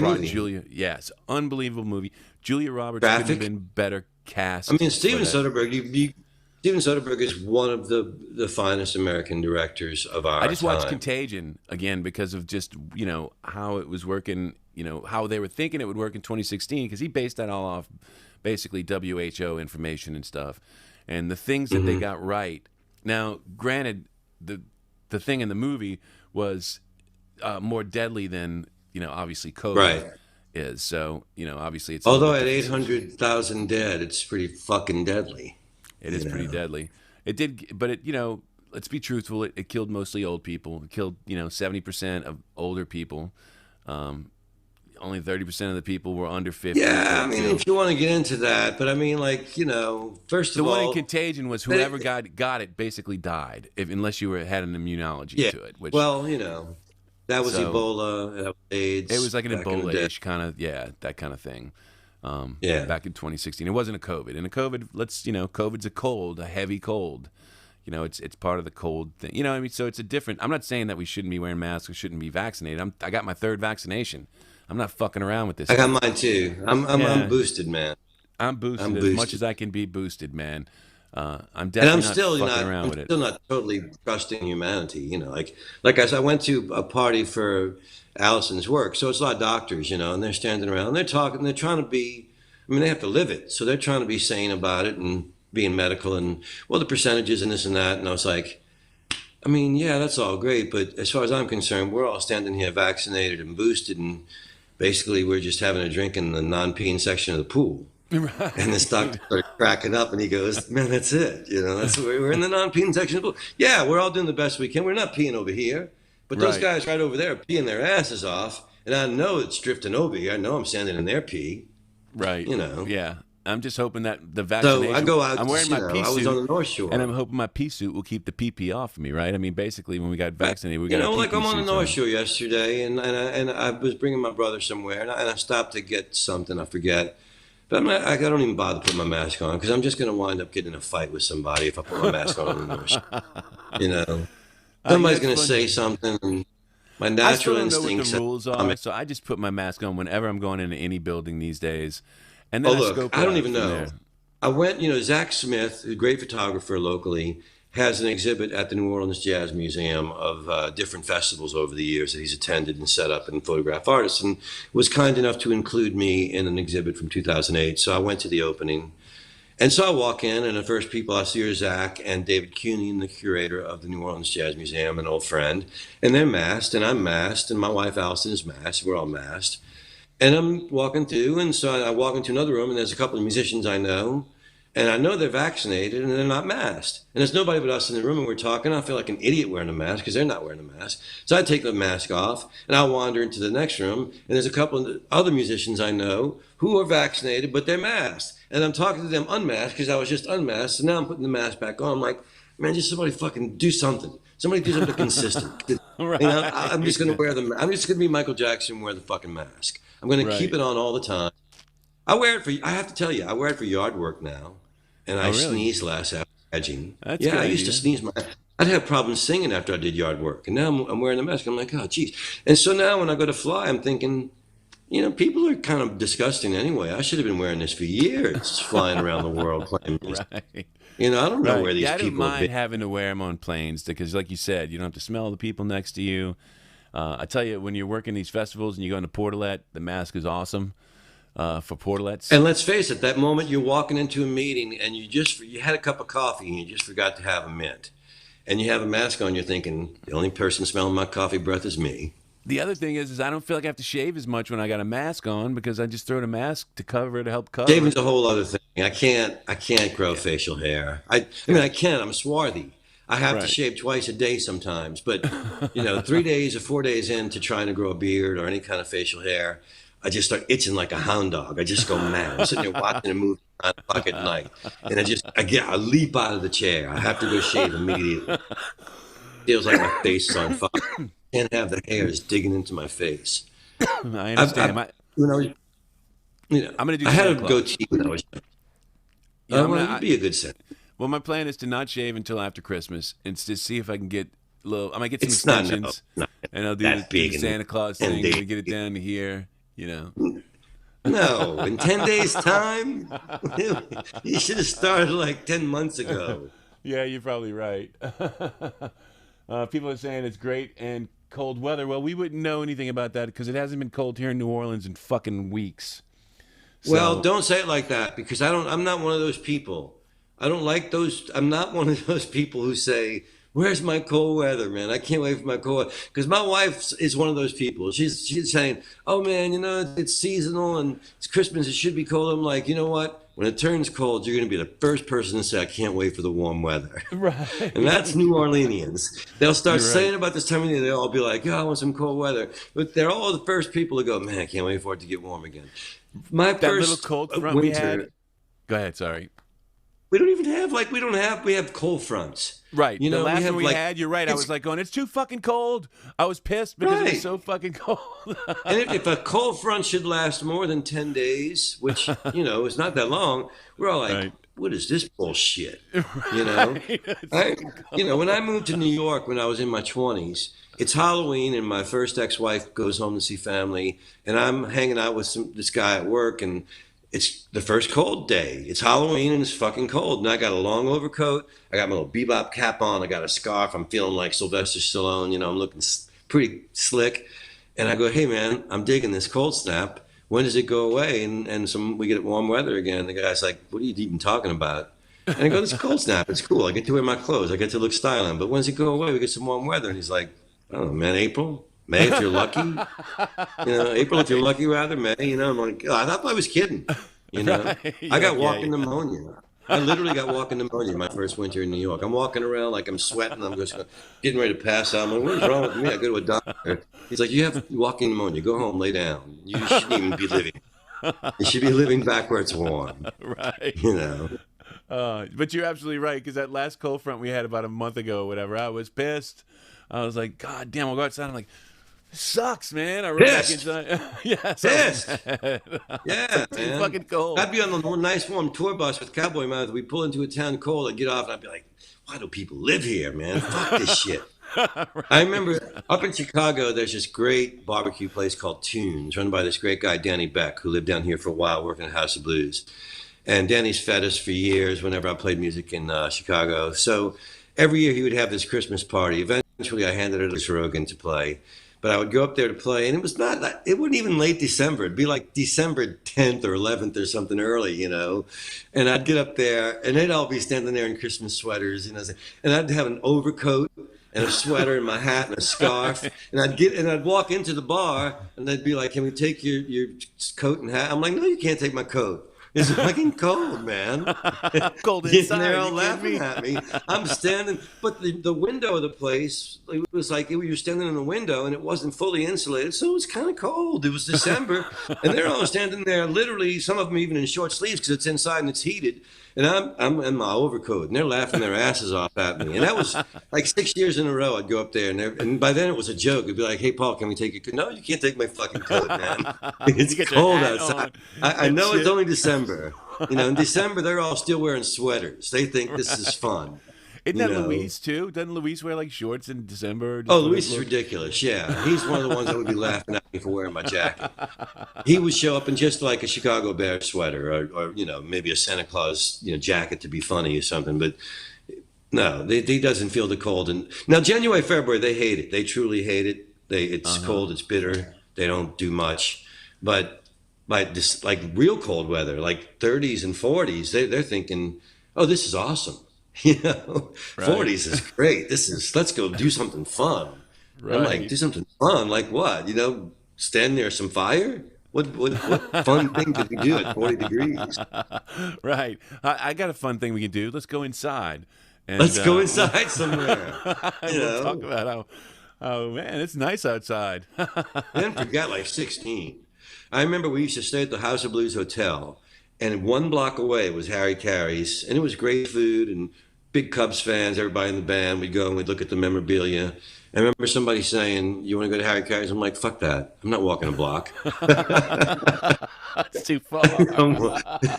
brought movie. Julia. Yes, unbelievable movie. Julia Roberts couldn't have Traffic. been better I cast mean, for Steven that. Soderbergh. Steven Soderbergh is one of the finest American directors of I our just watched time. Contagion again because of just how it was working. How they were thinking it would work in 2016 because he based that all off basically WHO information and stuff, and the things that they got right. Now, granted, the thing in the movie was more deadly than obviously COVID Right. is. So obviously it's a little Although bit at different. 800,000 dead, it's pretty fucking deadly. It You is pretty know. deadly. It did, but let's be truthful. It killed mostly old people. It killed 70% of older people. Um, Only 30% of the people were under 50 Yeah, I that mean, killed. if you want to get into that, but I mean, like, first The of one in all, Contagion was they, whoever got it basically died, unless you had an immunology yeah. to it, which Well, that was so Ebola, that was it AIDS was like an back in the day. Ebola-ish kind of that kind of thing. Yeah. Back in 2016, it wasn't a COVID. And a COVID, COVID's a cold, a heavy cold. It's part of the cold thing. I mean, so it's a different. I'm not saying that we shouldn't be wearing masks or shouldn't be vaccinated. I got my third vaccination. I'm not fucking around with this I got stuff. mine too. I'm Yeah, boosted, man. I'm I'm boosted as much boosted. as I can be boosted, man. I'm And definitely not fucking around I'm with it. still not totally trusting humanity. Like I said, I went to a party for Allison's work, so it's a lot of doctors, and they're standing around, and they're talking, they're trying to be. I mean, they have to live it, so they're trying to be sane about it and being medical and well, the percentages and this and that. And I was like, I mean, yeah, that's all great, but as far as I'm concerned, we're all standing here vaccinated and boosted, and basically we're just having a drink in the non-peeing section of the pool. And this doctor Right. started cracking up and he goes, man, that's it. That's where we're in the non-peeing section of the pool. Yeah, we're all doing the best we can. We're not peeing over here. But those Right. guys right over there are peeing their asses off. And I know it's drifting over here. I know I'm standing in their pee, Right. you know. Yeah. I'm just hoping that the So I vaccination. go out, I'm wearing my pea I was on suit, the North and Shore. I'm hoping my pea suit will keep the pee off of me. Right. I mean, basically, when we got vaccinated, we got our Like pee I'm on the suits North on. Shore yesterday and I was bringing my brother somewhere and I stopped to get something, I forget. But I don't even bother putting my mask on because I'm just going to wind up getting in a fight with somebody if I put my mask on the North Shore. You know, Somebody's It's going to funny. say something, and my I still natural don't know what the instinct says, rules I'm are, so I just put my mask on whenever I'm going into any building these days, and oh, then I look, scope I it don't out even from know. there. I went, Zach Smith, a great photographer locally, has an exhibit at the New Orleans Jazz Museum of different festivals over the years that he's attended and set up and photographed artists, and was kind enough to include me in an exhibit from 2008. So I went to the opening. And so I walk in, and the first people I see are Zach and David Cuny, the curator of the New Orleans Jazz Museum, an old friend. And they're masked, and I'm masked, and my wife Allison is masked. We're all masked. And I'm walking through, and so I walk into another room, and there's a couple of musicians I know, and I know they're vaccinated, and they're not masked. And there's nobody but us in the room, and we're talking. I feel like an idiot wearing a mask because they're not wearing a mask. So I take the mask off, and I wander into the next room, and there's a couple of other musicians I know who are vaccinated, but they're masked. And I'm talking to them unmasked because I was just unmasked, and now I'm putting the mask back on. I'm like, man, just somebody fucking do something. Somebody do something consistent. I'm just Right. gonna wear them. I'm just gonna be Michael Jackson and wear the fucking mask. I'm gonna keep Right. it on all the time. I have to tell you, I wear it for yard work now, and I Oh, really? sneeze less after edging. That's a Yeah, good I used to idea. sneeze I'd have problems singing after I did yard work, and now I'm wearing the mask. I'm like, oh, geez. And so now when I go to fly, I'm thinking, people are kind of disgusting anyway. I should have been wearing this for years, flying around the world claiming this. Right. I don't know Right. where these Yeah, I don't people have mind been. having to wear them on planes because, like you said, you don't have to smell the people next to you. I tell you, when you're working these festivals and you go into Portalet, the mask is awesome for Portalets. And let's face it, that moment you're walking into a meeting and you had a cup of coffee and you just forgot to have a mint, and you have a mask on, you're thinking the only person smelling my coffee breath is me. The other thing is I don't feel like I have to shave as much when I got a mask on because I just throw the mask to help cover Shaving's it. a whole other thing. I can't grow Yeah. facial hair. I mean I can. I'm swarthy. I have to Right. shave twice a day sometimes, but 3 days or 4 days into trying to grow a beard or any kind of facial hair, I just start itching like a hound dog. I just go mad. I'm sitting there watching a movie at 9 o'clock at night, and I leap out of the chair. I have to go shave immediately. Feels like my face is on fire. Can't have the hairs digging into my face. I I've understand. when I was, I'm gonna do I had a Santa Claus. goatee when I was young. I'm Well, gonna. you'd be a good Santa. Well, my plan is to not shave until after Christmas and to see if I can get I might get some It's not no, extensions, not and I'll that do big the in Santa Claus 10 thing, days. and get it down to here. You know. No, in 10 days' time, you should have started like 10 months ago. Yeah, you're probably right. People are saying it's great and cold weather. Well, we wouldn't know anything about that because it hasn't been cold here in New Orleans in fucking weeks. Well, So, don't say it like that because I'm not one of those people. I don't like those. I'm not one of those people who say, "Where's my cold weather, man? I can't wait for my cold weather." Because my wife is one of those people. She's saying, "Oh man, it's seasonal and it's Christmas. It should be cold." I'm like, you know what? When it turns cold, you're going to be the first person to say, "I can't wait for the warm weather." And right. that's New Orleanians. They'll start You're right. saying about this time of year, they'll all be like, "Yeah, I want some cold weather." But they're all the first people to go, "Man, I can't wait for it to get warm again." My That little first cold front we had. winter, Go ahead. Sorry. we have cold fronts. Right. The We last one have we like, had, you're right. I was it's like going, it's too fucking cold. I was pissed because it was right. so fucking cold. And if a cold front should last more than 10 days, which, is not that long, we're all like, Right. what is this bullshit? You know? Right. It's I, so when cold. I moved to New York when I was in my 20s, it's Halloween and my first ex-wife goes home to see family, and I'm hanging out with this guy at work, and it's the first cold day. It's Halloween and it's fucking cold, and I got a long overcoat. I got my little bebop cap on. I got a scarf. I'm feeling like Sylvester Stallone. I'm looking pretty slick, and I go, "Hey man, I'm digging this cold snap. When does it go away?" And we get warm weather again. The guy's like, "What are you even talking about?" And I go, "This cold snap. It's cool. I get to wear my clothes. I get to look styling. But when does it go away? We get some warm weather." And he's like, "I don't know, man. April, May if you're lucky. April if you're lucky, rather May." I'm like, oh, I thought I was kidding. Right. I You're got like, yeah, walking pneumonia. I literally got walking pneumonia my first winter in New York. I'm walking around like I'm sweating. I'm just getting ready to pass out. I'm like, what is wrong with me? I go to a doctor. He's like, you have walking pneumonia. Go home, lay down. You shouldn't even be living. You should be living back where it's warm. right. You know. But you're absolutely right because that last cold front we had about a month ago or whatever, I was pissed. I was like, God damn, I'll go outside. I'm like, this sucks, man. I run back Pissed. inside. yes, I was Pissed. mad. Yeah, It's too man. fucking cold. I'd be on the nice warm tour bus with cowboy mouth. We pull into a town cold. I'd get off and I'd be like, why do people live here, man? Fuck this shit. I remember up in Chicago, there's this great barbecue place called Tunes, run by this great guy, Danny Beck, who lived down here for a while working at House of Blues. And Danny's fed us for years whenever I played music in Chicago. So every year he would have this Christmas party. Eventually I handed it to Rogan to play. But I would go up there to play, and it wasn't even late December. It'd be like December 10th or 11th or something early. And I'd get up there, and they'd all be standing there in Christmas sweaters, and I'd have an overcoat and a sweater and my hat and a scarf, and I'd walk into the bar, and they'd be like, "Can we take your coat and hat?" I'm like, "No, you can't take my coat. It's fucking cold, man." Cold And inside. they're all You kidding laughing me? at me. I'm standing, but the window of the place, it was like you were standing in the window and it wasn't fully insulated, so it was kind of cold. It was December, and they're all standing there, literally, some of them even in short sleeves because it's inside and it's heated. And I'm in my overcoat, and they're laughing their asses off at me. And that was like 6 years in a row. I'd go up there, and by then it was a joke. It'd be like, "Hey, Paul, can we take your coat?" "No, you can't take my fucking coat, man. It's You get your cold hat outside." on I and know it's shit. only December. In December, they're all still wearing sweaters. They think this is fun. Isn't You that know. Luis too? Doesn't Luis wear like shorts in December? Oh, Just a Luis is little. ridiculous. Yeah, he's one of the ones that would be laughing at me for wearing my jacket. He would show up in just like a Chicago Bear sweater, or maybe a Santa Claus jacket to be funny or something. But no, he doesn't feel the cold. And now January, February, they hate it. They truly hate it. It's Uh huh. cold. It's bitter. They don't do much. But by this, like real cold weather, like 30s and 40s, they're thinking, oh, this is awesome. Right. 40s is great. Let's go do something fun. I'm like, Right. do something fun, like what? Stand near some fire? What fun thing could we do at 40 degrees? Right. I got a fun thing we can do. Let's go inside, and Let's go inside somewhere. You we'll talk know, about how. Oh man, it's nice outside. then forget like 16. I remember we used to stay at the House of Blues Hotel, and 1 block away was Harry Carey's, and it was great food and big Cubs fans, everybody in the band. We'd go and we'd look at the memorabilia. I remember somebody saying, "You want to go to Harry Carey's?" I'm like, "Fuck that! I'm not walking a block." It's too far.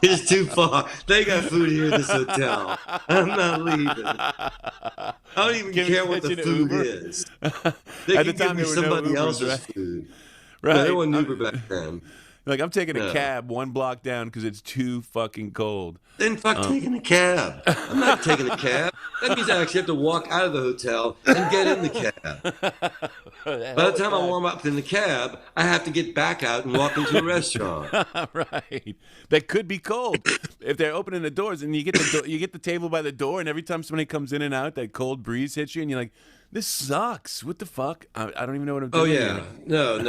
It's too far. They got food here at this hotel. I'm not leaving. I don't even Can we care what get the you an food Uber? is. They At the can give time, me there were no somebody Ubers, else's right? food. No, there Right. wasn't Uber back then. Like I'm taking a No. cab 1 block down because it's too fucking cold. Then fuck taking a cab. I'm not taking a cab. That means I actually have to walk out of the hotel and get in the cab. By the time I warm up in the cab, I have to get back out and walk into a restaurant. Right. That could be cold if they're opening the doors and you get the table by the door, and every time somebody comes in and out, that cold breeze hits you, and you're like, "This sucks. What the fuck? I don't even know what I'm Oh doing yeah, here." no.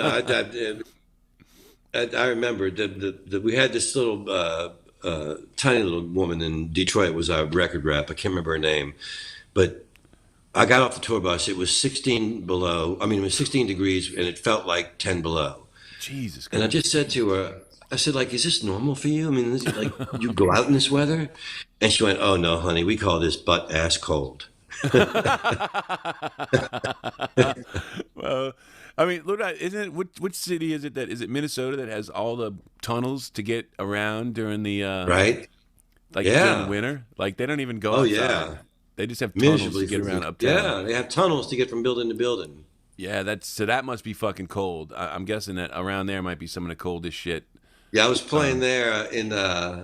I remember that we had this little tiny little woman in Detroit was our record rep. I can't remember her name, but I got off the tour bus. It was 16 below. I mean, it was 16 degrees, and it felt like 10 below. Jesus And I Christ. just said to her, I said, like, is this normal for you? I mean, like, you go out in this weather? And she went, oh no, honey, we call this butt ass cold. Well, I mean, look, isn't it? Which city is it that is it Minnesota that has all the tunnels to get around during the Right? like during the Yeah. winter? Like they don't even go Oh outside. yeah. They just have tunnels to Miserably get around freezing. uptown. Yeah, they have tunnels to get from building to building. Yeah, that must be fucking cold. I'm guessing that around there might be some of the coldest shit. Yeah, I was playing Um, there in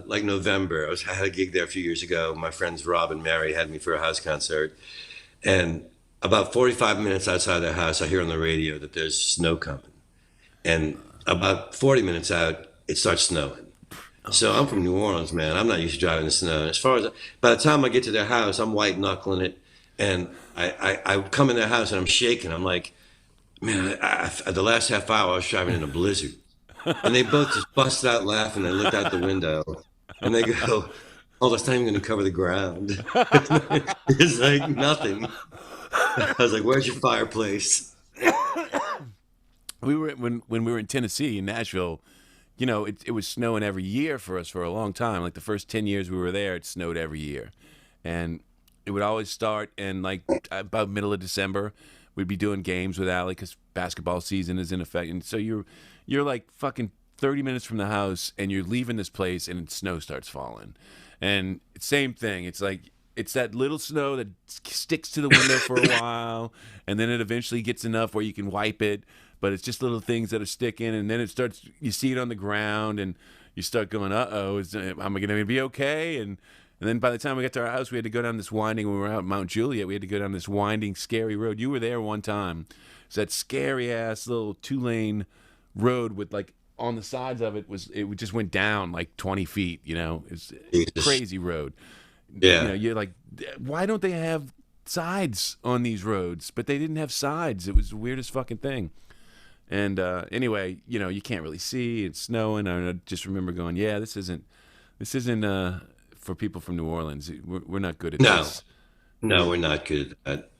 like November. I had a gig there a few years ago. My friends Rob and Mary had me for a house concert, and about 45 minutes outside their house, I hear on the radio that there's snow coming, and about 40 minutes out, it starts snowing. oh So I'm from shit. New Orleans, man. I'm not used to driving in the snow. And as far as by the time I get to their house, I'm white knuckling it, and I come in their house and I'm shaking. I'm like, man, the last half hour I was driving in a blizzard. And they both just busted out laughing. They looked out the window and they go, oh, that's not even going to cover the ground. It's like nothing. I was like, where's your fireplace? We were when we were in Tennessee, in Nashville. You know, it was snowing every year for us for a long time. Like the first 10 years we were there, it snowed every year, and it would always start and like about middle of December, we'd be doing games with Allie because basketball season is in effect, and so you're like fucking 30 minutes from the house, and you're leaving this place, and snow starts falling, and same thing. It's like it's that little snow that sticks to the window for a while, and then it eventually gets enough where you can wipe it. But it's just little things that are sticking, and then it starts. You see it on the ground, and you start going, "Uh oh, am I going to be okay?" And then by the time we got to our house, we had to go down this winding. When we were out in Mount Juliet, we had to go down this winding, scary road. You were there one time. It's that scary ass little 2-lane road with like on the sides of it just went down like 20 feet. You know, it's a Jesus. crazy road. You know, Yeah. you're like, why don't they have sides on these roads? But they didn't have sides. It was the weirdest fucking thing. And anyway, you know, you can't really see. It's snowing. I just remember going, yeah, this isn't for people from New Orleans. We're not good at No, this. no, we're not good at that.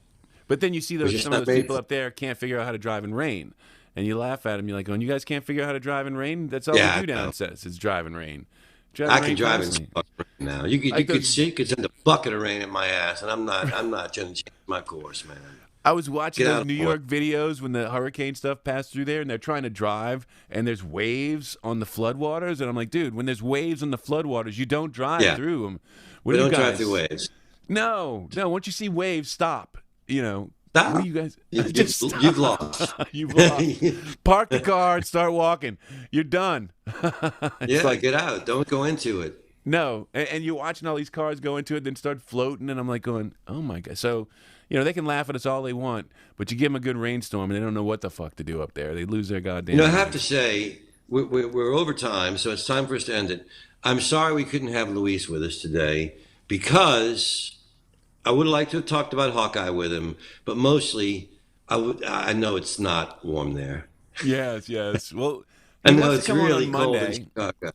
But then you see We're those just some of not those made people up there can't figure out how to drive in rain, and you laugh at them. You're like, going, you guys can't figure out how to drive in rain? That's all we Yeah, do I down know. south is drive in rain. Drive in I can rain drive in constantly. some fucking rain now. You Like could those see, you could send a bucket of rain at my ass, and I'm not going to change my course, man. I was watching Get those out New of the way. York videos when the hurricane stuff passed through there, and they're trying to drive, and there's waves on the floodwaters, and I'm like, dude, when there's waves on the floodwaters, you don't drive Yeah, through them. What we are you don't drive through guys? waves. No, no. Once you see waves, stop. What do Stop. you guys You've, just you've stop? lost. You've lost. Park the car and start walking. You're done. It's Yeah, like get out. Don't go into it. no, and you're watching all these cars go into it, then start floating, and I'm like going, oh my god. So, they can laugh at us all they want, but you give them a good rainstorm, and they don't know what the fuck to do up there. They lose their goddamn I have to minds. say, we're over time, so it's time for us to end it. I'm sorry we couldn't have Luis with us today because I would like to have talked about Hawkeye with him, but mostly I know it's not warm there. Yes, yes. Well, I he know wants to it's come on really cold in Monday. Chicago.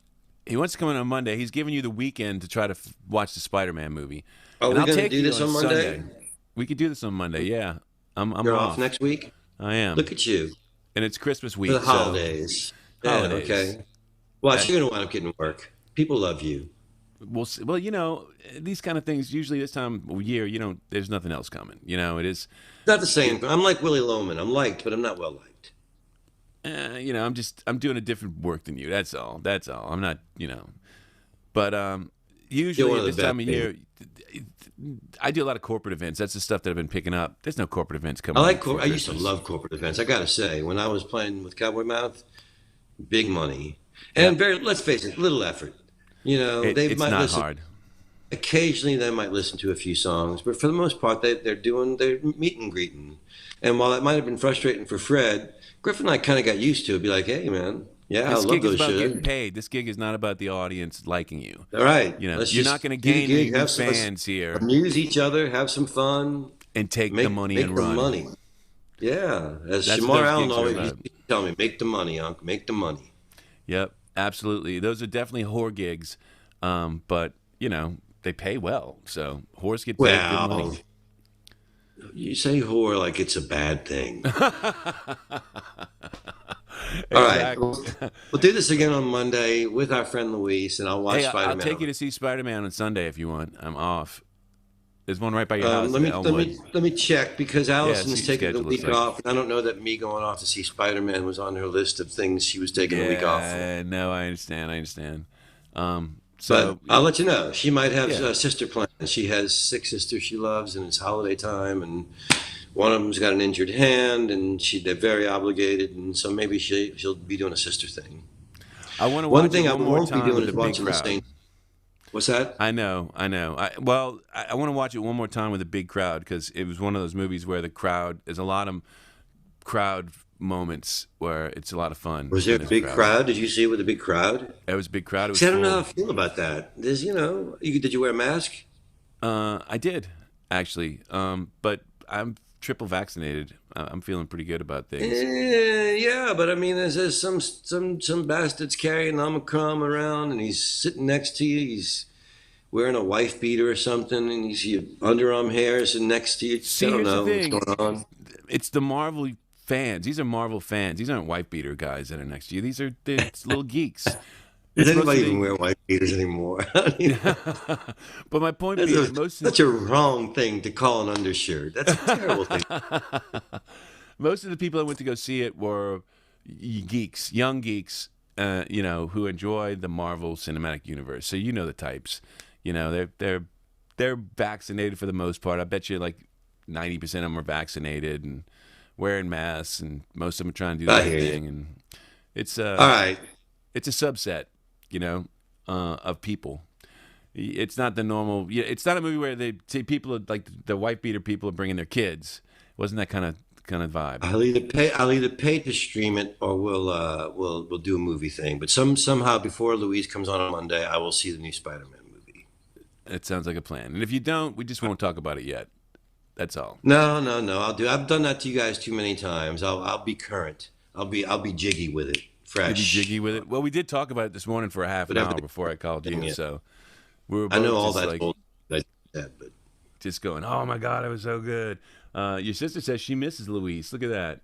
He wants to come in on Monday. He's giving you the weekend to try to watch the Spider-Man movie, Are and we I'll going to take do you this on on Monday? Sunday. We could do this on Monday. Yeah, I'm You're off off. next week? I am, Look at you and it's Christmas for the week, so holidays. Yeah, holidays. okay. Watch, That you're going to wind up getting work. People love you. we'll see. Well, these kind of things usually this time of year, there's nothing else coming. It is. Not the It, same. I'm like Willie Loman. I'm liked, but I'm not well liked. I'm doing a different work than you. That's all. That's all. I'm not. But You're usually one at of this the time of best. year, I do a lot of corporate events. That's the stuff that I've been picking up. There's no corporate events I coming like. up for I used to Christmas. love corporate events. I got to say, when I was playing with Cowboy Mouth, big money and Yep. very. Let's face it, little effort. They It's might not listen. hard. Occasionally, they might listen to a few songs, but for the most part, they're doing their meet and greeting. And while it might have been frustrating for Fred, Griffin and I kind of got used to it. Be like, hey, man, yeah, I This love gig is those about getting shows. paid. This gig is not about the audience liking you. All right, let's You're not just going to do the gain any gig, new have some, let's fans here amuse each other, have some fun, and take the make money and make the run. money. Yeah, as That's what Shamar those Allen gigs are always used about. to tell me, make the money, Unc, make the money. Yep, absolutely. Those are definitely whore gigs, but they pay well. So whores get paid good money. Well, you say whore like it's a bad thing. All right, Exactly. we'll do this again on Monday with our friend Luis, and I'll watch Hey, Spider I'll take you Man. to see Spider-Man on Sunday if you want. I'm off. There's one right by your house Let in me let Elmwood. me let me check because Yeah, see Allison's what your taking the schedule looks week like. off, and I don't know that me going off to see Spider Man was on her list of things she was taking the week off for. Yeah, no, I understand. I understand. But So I'll let you know. She might have yeah, sister plans. She has six sisters she loves, and it's holiday time, and one of them's got an injured hand, and they're very obligated, and so maybe she'll be doing a sister thing. I want to One watch it thing I one more won't be time doing with is a big watching the crowd. Saints. What's that? I know, I know. I want to watch it one more time with a big crowd because it was one of those movies where the crowd, there's a lot of crowd moments where it's a lot of fun Was there when a there's a big crowd. crowd? Did you see it with a big crowd? It was a big crowd. It was See, I don't know how I full. feel about that. Did you wear a mask? I did actually, but I'm triple vaccinated. I'm feeling pretty good about things. Yeah, but I mean, there's some bastards carrying Omicron around, and he's sitting next to you. He's wearing a wife beater or something, and he's your underarm hairs and next to you. I See, don't here's the know what's thing. going on. It's the Marvel fans. These are Marvel fans. These aren't wife beater guys that are next to you. They're little geeks. Does It's most anybody of even the. wear wife beaters anymore? I mean, But my point that's being that most such a wrong thing to call an undershirt. That's a terrible thing. most of the people I went to go see it were geeks, young geeks, who enjoy the Marvel Cinematic Universe. So you know the types. They're vaccinated for the most part. I bet you like 90% of them are vaccinated and wearing masks, and most of them are trying to do the I right hear you. thing. And it's All right. it's a subset, of people. It's not the normal. Yeah, it's not a movie where they say people are like the white beater people are bringing their kids. It wasn't that kind of vibe. I'll either pay to stream it or we'll do a movie thing. But somehow before Louise comes on Monday, I will see the new Spider-Man movie. It sounds like a plan. And if you don't, we just won't talk about it yet. That's all. No, no, no. I've done that to you guys too many times. I'll be current. I'll be jiggy with it, You'll be fresh. jiggy with it. Well, we did talk about it this morning for a half an Whatever hour before I called thing you. is. So we were I know both all just that's like old. I said, but just going, "Oh my god, it was so good." Your sister says she misses Louise. Look at that.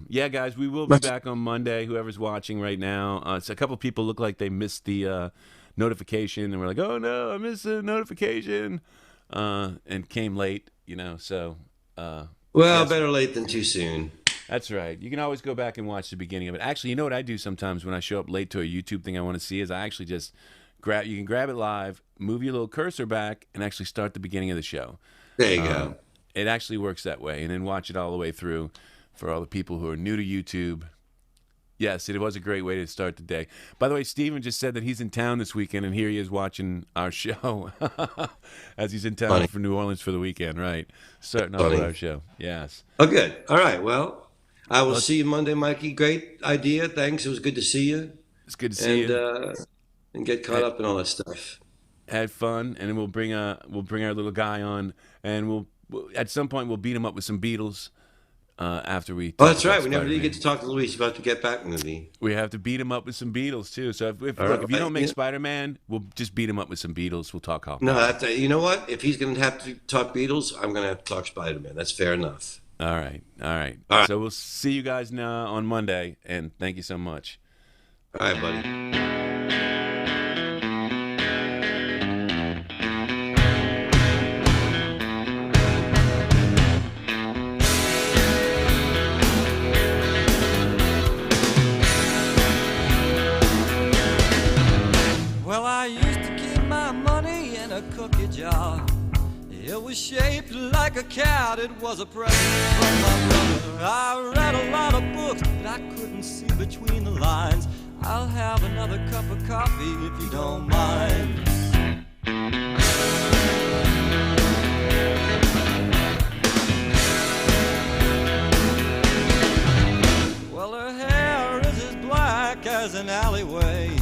Yeah, guys, we will be back on Monday. Whoever's watching right now, it's a couple people look like they missed the notification, and we're like, "Oh no, I missed the notification," and came late. So well, yes, better late than too soon. that's right. You can always go back and watch the beginning of it. Actually, you know what I do sometimes when I show up late to a YouTube thing I want to see is I actually just You can grab it live, move your little cursor back, and actually start the beginning of the show. There you go. It actually works that way, and then watch it all the way through. For all the people who are new to YouTube, yes, it was a great way to start the day. By the way, Steven just said that he's in town this weekend, and here he is watching our show as he's in town for New Orleans for the weekend, right? Starting off with our show. Yes. Oh, good. All right. Well, I will see you Monday, Mikey. Great idea. Thanks. It was good to see you. It's good to see you. And get caught up in all that stuff. Had fun, and then we'll bring our little guy on, and we'll at some point we'll beat him up with some Beatles. After we oh, that's right. We never did get to talk to Luis about the Get Back movie. We have to beat him up with some Beatles too. So if you don't make Spider-Man, we'll just beat him up with some Beatles. We'll talk all. No, you know what? If he's going to have to talk Beatles, I'm going to have to talk Spider-Man. That's fair enough. All right. So we'll see you guys now on Monday, and thank you so much. All right, buddy. Cookie jar. It was shaped like a cat. It was a present from my brother. I read a lot of books, but I couldn't see between the lines. I'll have another cup of coffee if you don't mind. Well, her hair is as black as an alleyway,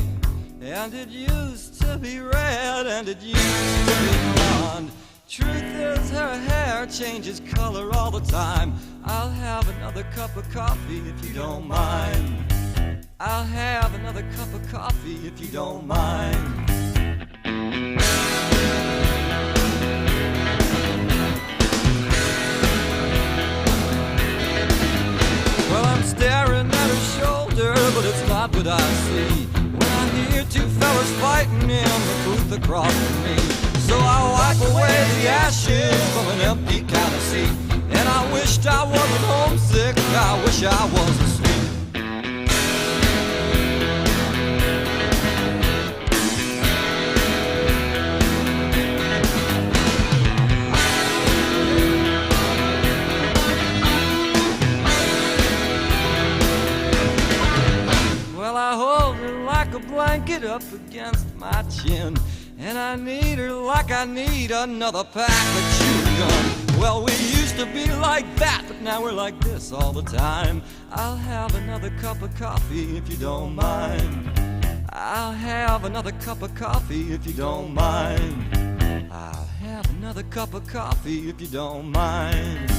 and it used to be red, and it used to be blonde. Truth is, her hair changes color all the time. I'll have another cup of coffee if you don't mind. I'll have another cup of coffee if you don't mind. Well, I'm staring at her shoulder, but it's not what I see. I hear two fellas fighting in the booth across from me. So I wipe away the ashes from an empty counter seat, and I wished I wasn't homesick, I wish I was asleep. Well, I hold her like a blanket up against my chin, and I need her like I need another pack of chewing gum. Well, we used to be like that, but now we're like this all the time. I'll have another cup of coffee if you don't mind. I'll have another cup of coffee if you don't mind. I'll have another cup of coffee if you don't mind.